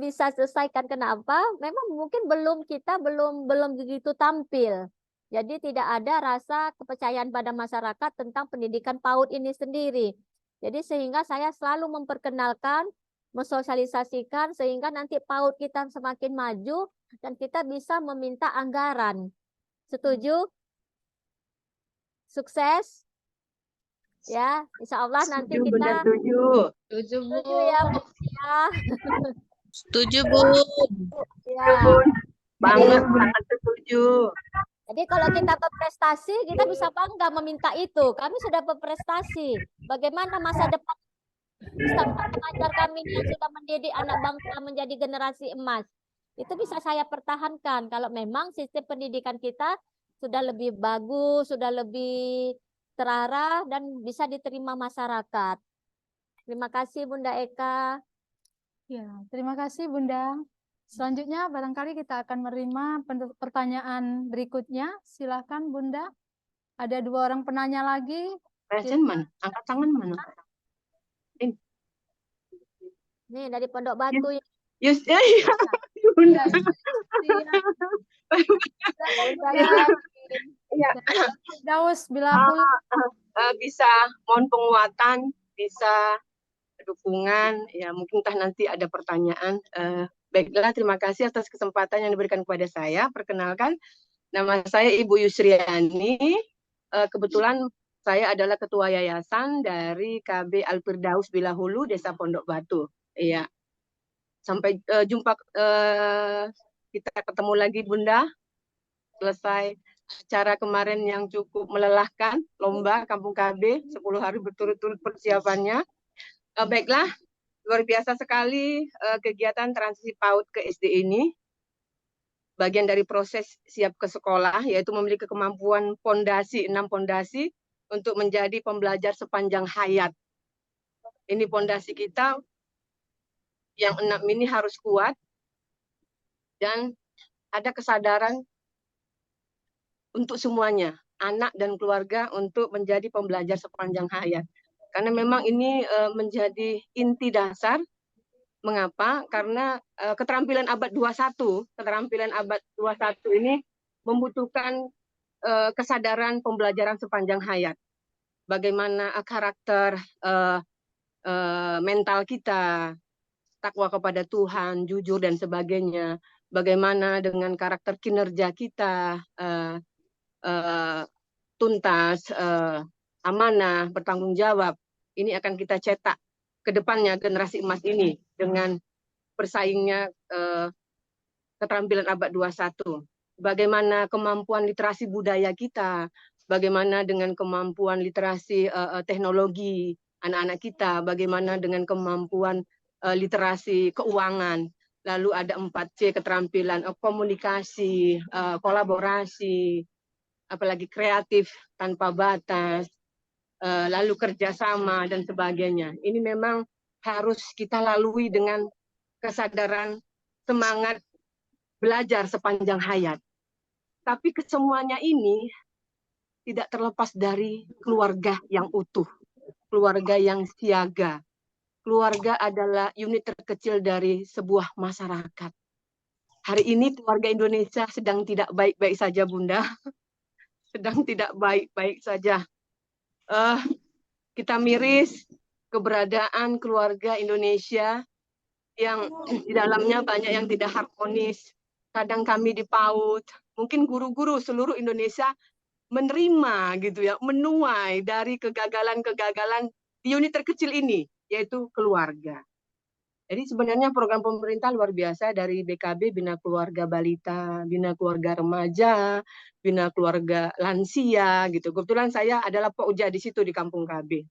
bisa selesaikan. Kenapa? Memang mungkin kita belum begitu tampil. Jadi tidak ada rasa kepercayaan pada masyarakat tentang pendidikan PAUD ini sendiri. Jadi sehingga saya selalu memperkenalkan, mensosialisasikan sehingga nanti PAUD kita semakin maju dan kita bisa meminta anggaran. Setuju? Sukses? Ya, insya Allah nanti Setuju, kita Bunda, setuju. setuju ya, Bu. Ya. Setuju, Bu. Ya. Banget, sangat setuju. Jadi kalau kita berprestasi, kita bisa bangga meminta itu. Kami sudah berprestasi. Bagaimana masa depan pengajar kami yang sudah mendidik anak bangsa menjadi generasi emas? Itu bisa saya pertahankan kalau memang sistem pendidikan kita sudah lebih bagus, sudah lebih terarah dan bisa diterima masyarakat. Terima kasih Bunda Eka. Ya, terima kasih Bunda. Selanjutnya barangkali kita akan menerima pertanyaan berikutnya. Silakan Bunda. Ada 2 orang penanya lagi. Present mana? Angkat tangan mana? Nih dari Pondok Batu. Yes, ya, Bunda. Iya. Daus bila pun Bisa mohon penguatan, bisa dukungan, ya mungkin entah nanti ada pertanyaan. Baiklah, terima kasih atas kesempatan yang diberikan kepada saya. Perkenalkan, nama saya Ibu Yusriani. Kebetulan saya adalah ketua yayasan dari KB Al-Firdaus Bilahulu, Desa Pondok Batu. Iya. Sampai jumpa, kita ketemu lagi Bunda. Selesai acara kemarin yang cukup melelahkan, lomba Kampung KB, 10 hari berturut-turut persiapannya. Baiklah, luar biasa sekali kegiatan transisi PAUD ke SD ini. Bagian dari proses siap ke sekolah, yaitu memiliki kemampuan pondasi, 6 pondasi untuk menjadi pembelajar sepanjang hayat. Ini pondasi kita yang 6 ini harus kuat dan ada kesadaran untuk semuanya, anak dan keluarga untuk menjadi pembelajar sepanjang hayat. Karena memang ini menjadi inti dasar. Mengapa? Karena keterampilan abad 21, keterampilan abad 21 ini membutuhkan kesadaran pembelajaran sepanjang hayat. Bagaimana karakter mental kita, takwa kepada Tuhan, jujur dan sebagainya. Bagaimana dengan karakter kinerja kita, tuntas, amanah, bertanggung jawab. Ini akan kita cetak ke depannya generasi emas ini dengan bersaingnya keterampilan abad 21. Bagaimana kemampuan literasi budaya kita, bagaimana dengan kemampuan literasi teknologi anak-anak kita, bagaimana dengan kemampuan literasi keuangan. Lalu ada 4C keterampilan komunikasi, kolaborasi, apalagi kreatif tanpa batas, lalu kerjasama dan sebagainya. Ini memang harus kita lalui dengan kesadaran semangat belajar sepanjang hayat. Tapi kesemuanya ini tidak terlepas dari keluarga yang utuh, keluarga yang siaga. Keluarga adalah unit terkecil dari sebuah masyarakat. Hari ini keluarga Indonesia sedang tidak baik-baik saja, Bunda. Sedang tidak baik-baik saja. Kita miris keberadaan keluarga Indonesia yang di dalamnya banyak yang tidak harmonis. Kadang kami di PAUD, mungkin guru-guru seluruh Indonesia menerima gitu ya, menuai dari kegagalan-kegagalan di unit terkecil ini, yaitu keluarga. Jadi sebenarnya program pemerintah luar biasa dari BKB, Bina Keluarga Balita, Bina Keluarga Remaja, Bina Keluarga Lansia gitu. Kebetulan saya adalah Pokja di situ di Kampung KB.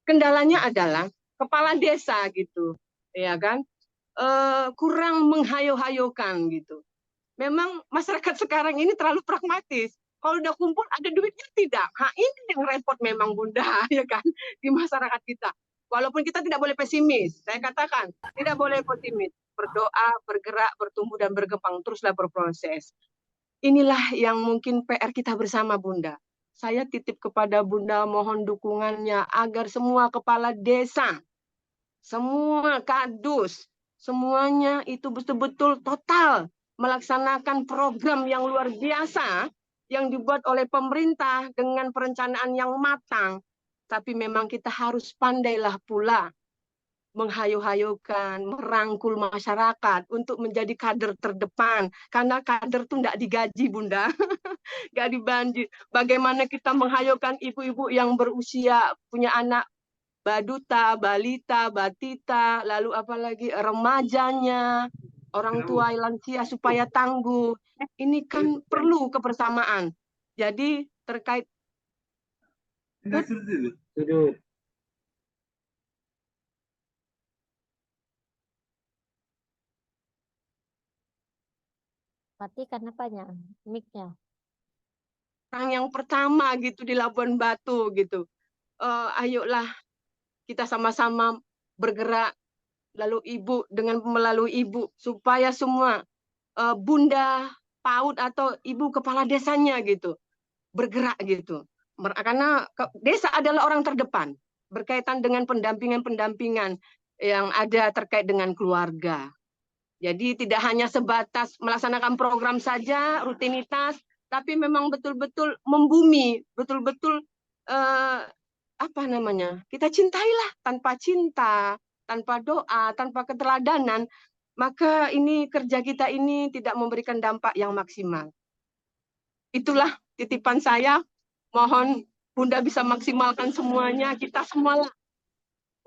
Kendalanya adalah kepala desa gitu, ya kan? Kurang menghayo-hayokan gitu. Memang masyarakat sekarang ini terlalu pragmatis. Kalau udah kumpul ada duitnya tidak. Ini yang repot memang Bunda, ya kan, di masyarakat kita. Walaupun kita tidak boleh pesimis, saya katakan tidak boleh pesimis. Berdoa, bergerak, bertumbuh dan berkembang, teruslah berproses. Inilah yang mungkin PR kita bersama Bunda. Saya titip kepada Bunda mohon dukungannya agar semua kepala desa, semua kadus, semuanya itu betul-betul total melaksanakan program yang luar biasa yang dibuat oleh pemerintah dengan perencanaan yang matang. Tapi memang kita harus pandailah pula menghayu-hayukan, merangkul masyarakat untuk menjadi kader terdepan. Karena kader itu tidak digaji, Bunda. Nggak dibanjir. Bagaimana kita menghayukan ibu-ibu yang berusia, punya anak baduta, balita, batita, lalu apalagi remajanya, orang tua lansia supaya tangguh. Ini kan perlu kebersamaan. Jadi terkait Matikan apanya? Mic-nya. yang pertama gitu di Labuan Batu gitu. Ayolah kita sama-sama bergerak lalu ibu dengan melalui ibu supaya semua bunda PAUD atau ibu kepala desanya gitu bergerak gitu. Karena desa adalah orang terdepan berkaitan dengan pendampingan-pendampingan yang ada terkait dengan keluarga. Jadi tidak hanya sebatas melaksanakan program saja, rutinitas, tapi memang betul-betul membumi, betul-betul apa namanya? Kita cintailah. Tanpa cinta, tanpa doa, tanpa keteladanan, maka ini kerja kita ini tidak memberikan dampak yang maksimal. Itulah titipan saya. Mohon Bunda bisa maksimalkan semuanya, kita semualah.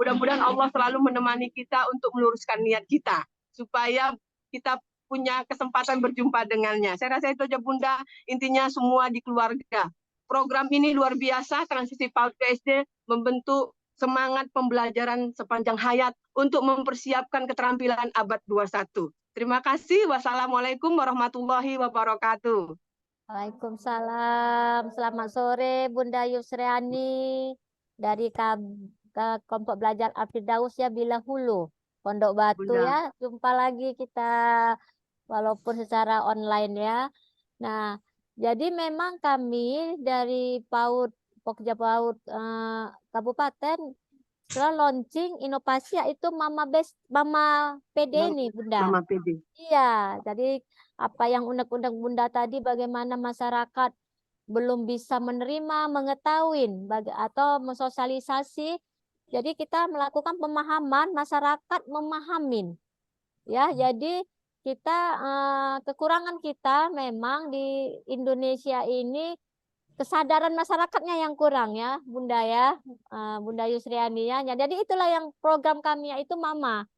Mudah-mudahan Allah selalu menemani kita untuk meluruskan niat kita, supaya kita punya kesempatan berjumpa dengannya. Saya rasa itu aja Bunda, intinya semua di keluarga. Program ini luar biasa, Transisi PAUD ke SD membentuk semangat pembelajaran sepanjang hayat untuk mempersiapkan keterampilan abad 21. Terima kasih. Wassalamualaikum warahmatullahi wabarakatuh. Waalaikumsalam. Selamat sore Bunda Yusriani dari kelompok belajar Al-Firdaus ya Bila Hulu, Pondok Batu Bunda. ya. Jumpa lagi kita walaupun secara online ya. Nah, jadi memang kami dari PAUD Pokja PAUD Kabupaten setelah launching inovasi yaitu Mama PD ini Bunda. Mama PD. Iya, jadi apa yang undang-undang Bunda tadi bagaimana masyarakat belum bisa menerima, mengetahui atau mensosialisasi. Jadi kita melakukan pemahaman, masyarakat memahamin. Ya, jadi kita kekurangan kita memang di Indonesia ini kesadaran masyarakatnya yang kurang ya, Bunda ya, Bunda Yusriani ya. Jadi itulah yang program kami yaitu Mama,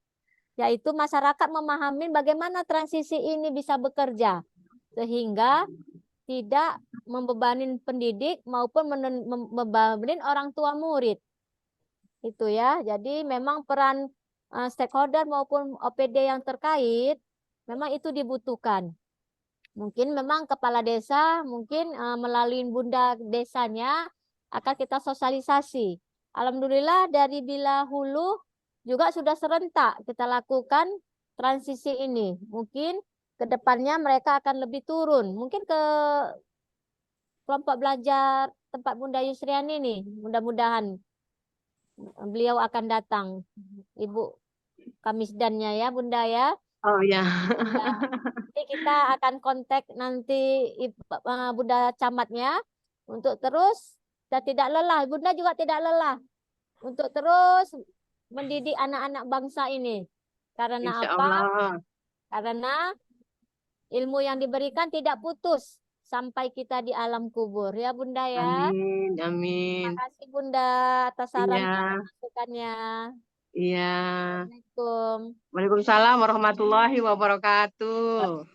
yaitu masyarakat memahami bagaimana transisi ini bisa bekerja sehingga tidak membebani pendidik maupun membebani orang tua murid. Itu ya. Jadi memang peran stakeholder maupun OPD yang terkait memang itu dibutuhkan. Mungkin memang kepala desa mungkin melalui Bunda desanya akan kita sosialisasi. Alhamdulillah dari Bila Hulu juga sudah serentak kita lakukan transisi ini. Mungkin ke depannya mereka akan lebih turun. Mungkin ke kelompok belajar tempat Bunda Yusriani ini. Mudah-mudahan beliau akan datang. Ibu Kamisdannya ya Bunda ya. Oh ya. Nanti kita akan kontak nanti Bunda Camatnya untuk terus dan tidak lelah. Bunda juga tidak lelah untuk terus mendidik anak-anak bangsa ini. Karena Insya apa? Allah. Karena ilmu yang diberikan tidak putus sampai kita di alam kubur ya Bunda ya. Amin, amin. Terima kasih Bunda atas saran dan masukannya. Iya. Assalamualaikum. Waalaikumsalam warahmatullahi wabarakatuh.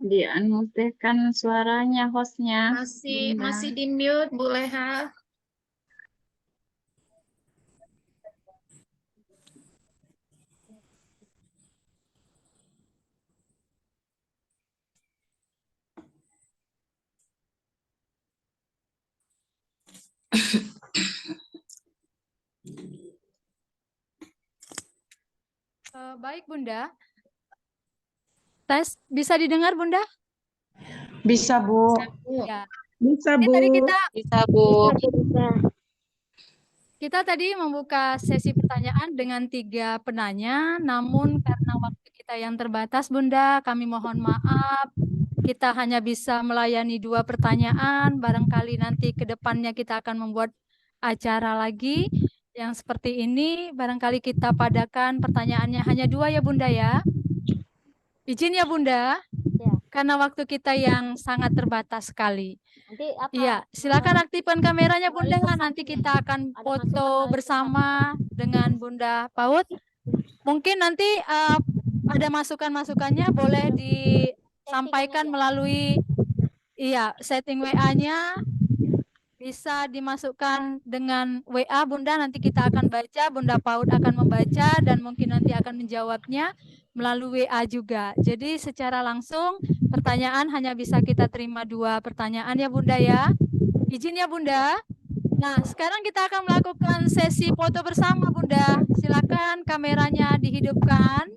Diunmute-kan suaranya hostnya. Masih di mute Bu Leha. Baik Bunda. Tes bisa didengar Bunda? Bisa Bu. Ya. Bisa Ini Bu. tadi kita Bisa Bu. Kita tadi membuka sesi pertanyaan dengan 3 penanya, namun karena waktu kita yang terbatas, Bunda, kami mohon maaf. Kita hanya bisa melayani 2 pertanyaan. Barangkali nanti ke depannya kita akan membuat acara lagi yang seperti ini. Barangkali kita padakan pertanyaannya hanya 2 ya, Bunda ya. Izin ya, Bunda. Ya. Karena waktu kita yang sangat terbatas sekali. Nanti apa? Iya, silakan aktifkan kameranya Bunda. Nanti kita akan foto bersama dengan Bunda PAUD. Mungkin nanti ada masukan-masukannya boleh disampaikan melalui setting WA-nya. Bisa dimasukkan dengan WA Bunda, nanti kita akan baca, Bunda PAUD akan membaca dan mungkin nanti akan menjawabnya melalui WA juga. Jadi secara langsung pertanyaan hanya bisa kita terima 2 pertanyaan ya Bunda ya. Izin ya Bunda. Nah, sekarang kita akan melakukan sesi foto bersama Bunda. Silakan kameranya dihidupkan.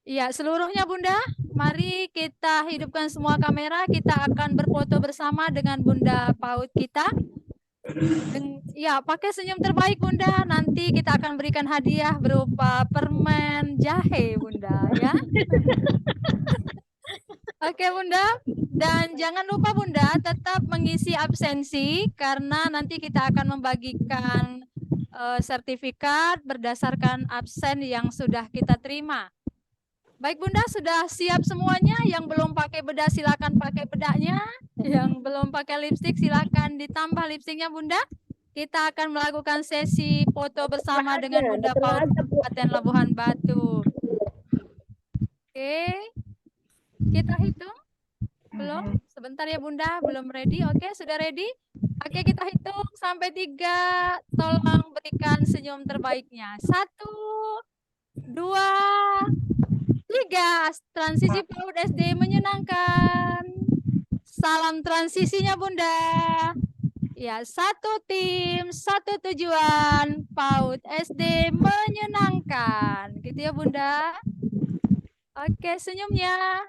Iya, seluruhnya Bunda. Mari kita hidupkan semua kamera. Kita akan berfoto bersama dengan Bunda PAUD kita. Ya, pakai senyum terbaik Bunda. Nanti kita akan berikan hadiah berupa permen jahe Bunda ya. Oke Bunda, dan jangan lupa Bunda tetap mengisi absensi karena nanti kita akan membagikan sertifikat berdasarkan absen yang sudah kita terima. Baik Bunda, sudah siap semuanya? Yang belum pakai bedak silakan pakai bedaknya. Yang belum pakai lipstik silakan ditambah lipstiknya Bunda. Kita akan melakukan sesi foto bersama dengan Bunda PAUD Kabupaten Labuhan Batu. Oke. Kita hitung? Belum? Sebentar ya Bunda, belum ready. Oke, sudah ready? Oke, kita hitung sampai 3. Tolong berikan senyum terbaiknya. 1, 2, 3. Transisi PAUD SD menyenangkan. Salam transisinya Bunda. Ya, 1 tim, 1 tujuan. PAUD SD menyenangkan. Gitu ya Bunda. Oke, senyumnya.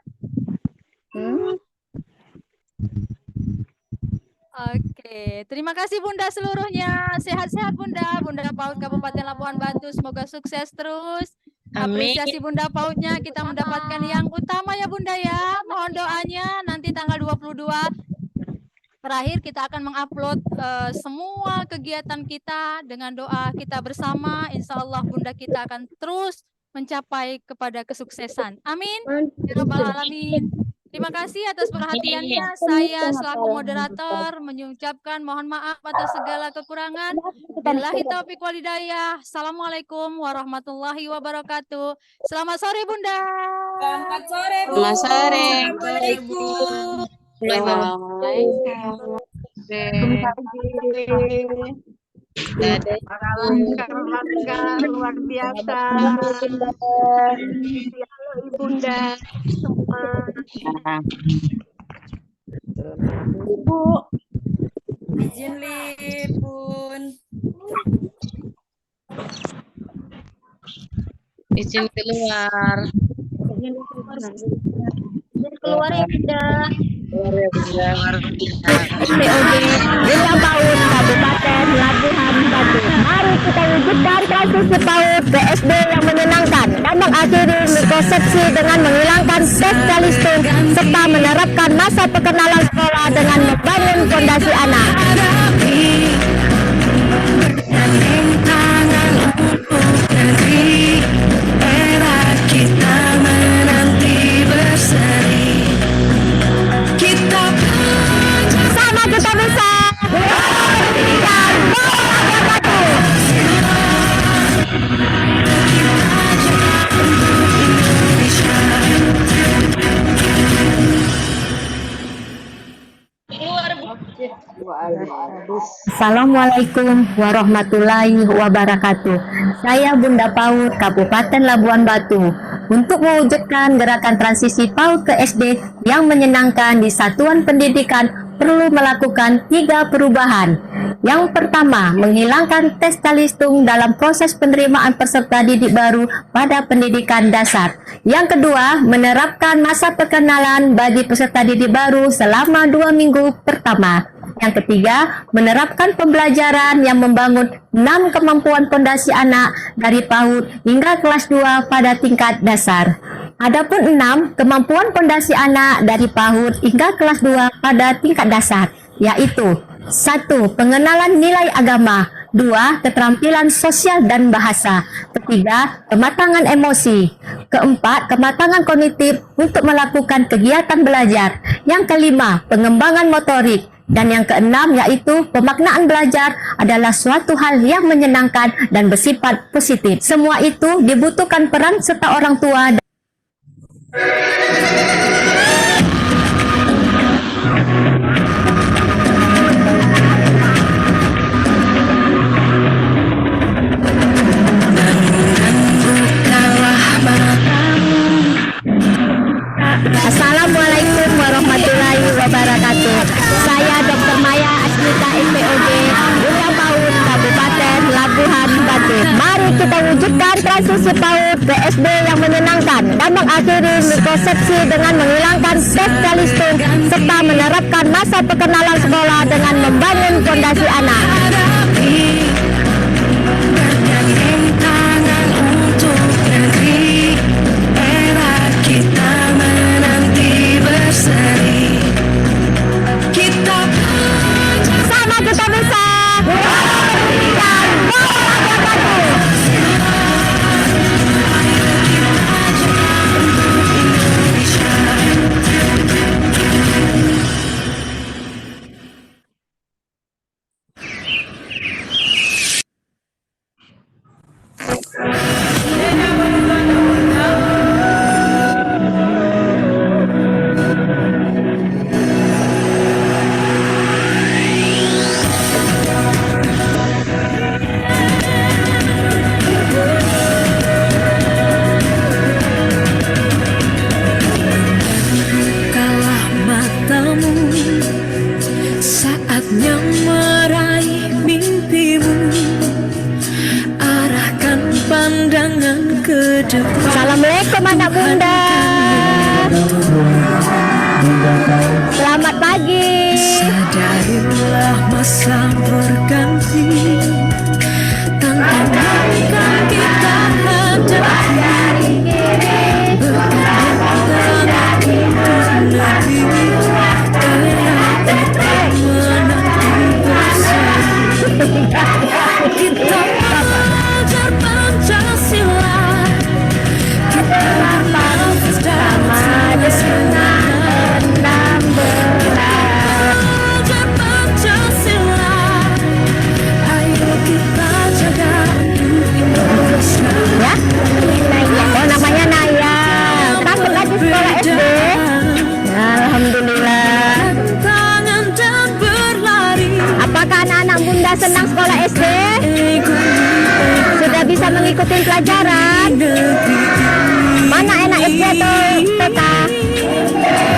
Oke, terima kasih Bunda seluruhnya. Sehat-sehat Bunda. Bunda PAUD Kabupaten Labuhan Batu semoga sukses terus. Amin. Apresiasi Bunda PAUD-nya kita mendapatkan yang utama ya Bunda ya. Mohon doanya nanti tanggal 22 terakhir kita akan mengupload semua kegiatan kita dengan doa kita bersama. Insya Allah Bunda kita akan terus mencapai kepada kesuksesan. Amin. Ya Rabbal Alamin. Terima kasih atas perhatiannya. Saya selaku moderator mengucapkan mohon maaf atas segala kekurangan. Billahi taufiq wal hidayah. Assalamualaikum warahmatullahi wabarakatuh. Selamat sore Bunda. Selamat sore, Bu. Selamat sore. Assalamualaikum. Ada langkah luar biasa. Halo Ibunda semua. Ibu, izin Bun. Izin keluar. Keluar ya Bunda. Bunda PAUD Kabupaten Labuhan Batu. Mari kita wujudkan transisi PAUD ke SD yang menyenangkan dan mengakhiri mikrosepsi dengan menghilangkan tes kalistung serta menerapkan masa perkenalan sekolah dengan membangun fondasi anak. Sama kita bisa. Assalamualaikum warahmatullahi wabarakatuh. Saya Bunda PAUD Kabupaten Labuhan Batu. Untuk mewujudkan gerakan transisi PAUD ke SD yang menyenangkan di satuan pendidikan perlu melakukan 3 perubahan. Yang pertama, menghilangkan tes kalistung dalam proses penerimaan peserta didik baru pada pendidikan dasar. Yang kedua, menerapkan masa perkenalan bagi peserta didik baru selama 2 minggu pertama. Yang ketiga, menerapkan pembelajaran yang membangun 6 kemampuan fondasi anak dari PAUD hingga kelas 2 pada tingkat dasar. Adapun 6 kemampuan fondasi anak dari PAUD hingga kelas 2 pada tingkat dasar, yaitu 1. Pengenalan nilai agama. 2. Keterampilan sosial dan bahasa. 3. Kematangan emosi. 4. Kematangan kognitif untuk melakukan kegiatan belajar. Yang kelima, pengembangan motorik. Dan yang keenam yaitu pemaknaan belajar adalah suatu hal yang menyenangkan dan bersifat positif. Semua itu dibutuhkan peran serta orang tua. Assalamualaikum warahmatullahi wabarakatuh. Saya Dr. Maya Asmita SPOG, Bunda PAUD Kabupaten Labuhan Batu. Mari kita wujudkan transisi PAUD ke SD yang menyenangkan dan mengakhiri mikrosepsi dengan menghilangkan spesialistum serta menerapkan masa perkenalan sekolah dengan membangun fondasi anak. Sama kita bisa. Saatnya meraih mimpimu, arahkan pandangan ke depan. Assalamualaikum anak bunda. Selamat pagi. Sadarilah masa berganti, tantangan kita hadapi, berkembang hidup lagi. Kita belajar Pancasila, kita bernafas dalam semangat dan belajar Pancasila. Ayo kita jaga untuk Indonesia. Ya, Naya. Oh, namanya Naya. Kamu lagi sekolah SD? Alhamdulillah. Apakah anak-anak bunda senang sekolah SD? Sudah bisa mengikuti pelajaran? Mana enak SD atau TK?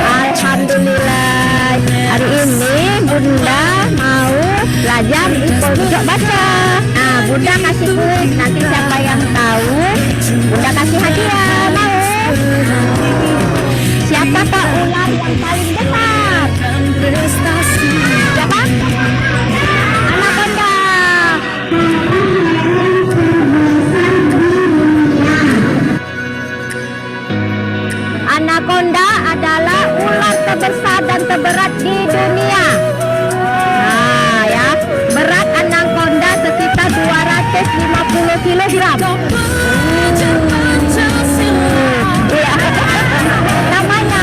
Alhamdulillah. Hari ini bunda mau belajar pojok baca. Nah, bunda kasih kuis. Nanti siapa yang tahu, bunda kasih hadiah. Mau? Siapa pak ular yang paling besar? Siapa? Anaconda. Anaconda adalah ular terbesar dan terberat di dunia. Nah ya, berat anaconda sekitar 250 kilogram. Iya. Namanya.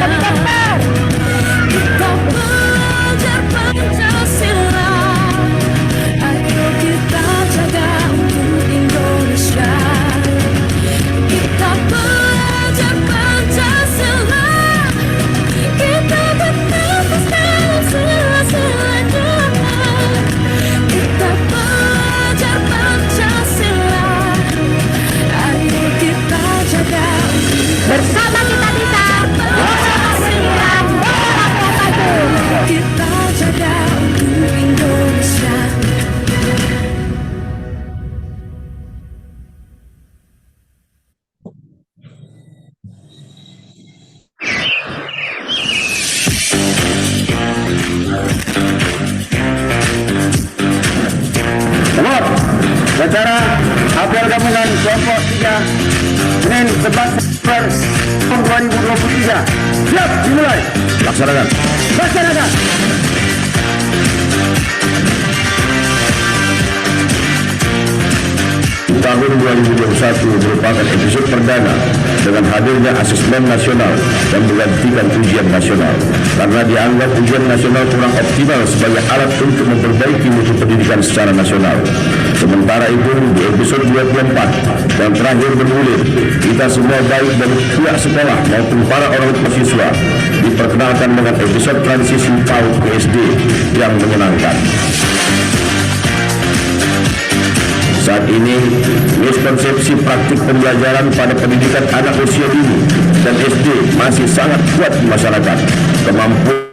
Helikopter. Kita belajar Pancasila, ayo kita jaga untuk Indonesia. Kita belajar Pancasila, kita bernafas dalam sela-selanya. Kita belajar Pancasila, ayo kita jaga. Bersama kita bisa. Kita jaga untuk Indonesia. Nomor acara apel gabungan kelompok 3 Senin 11 September 2023. Siap, dimulai. Laksanakan. Tahun 2021 merupakan episode perdana dengan hadirnya asesmen nasional dan menggantikan ujian nasional karena dianggap ujian nasional kurang optimal sebagai alat untuk memperbaiki mutu pendidikan secara nasional. Sementara itu di episode 24 dan terakhir bergulir, kita semua baik dari pihak sekolah maupun para orang tua siswa diperkenalkan dengan episode transisi PAUD ke SD yang menyenangkan. Saat ini, miskonsepsi praktik pembelajaran pada pendidikan anak usia dini dan SD masih sangat kuat di masyarakat. Kemampuan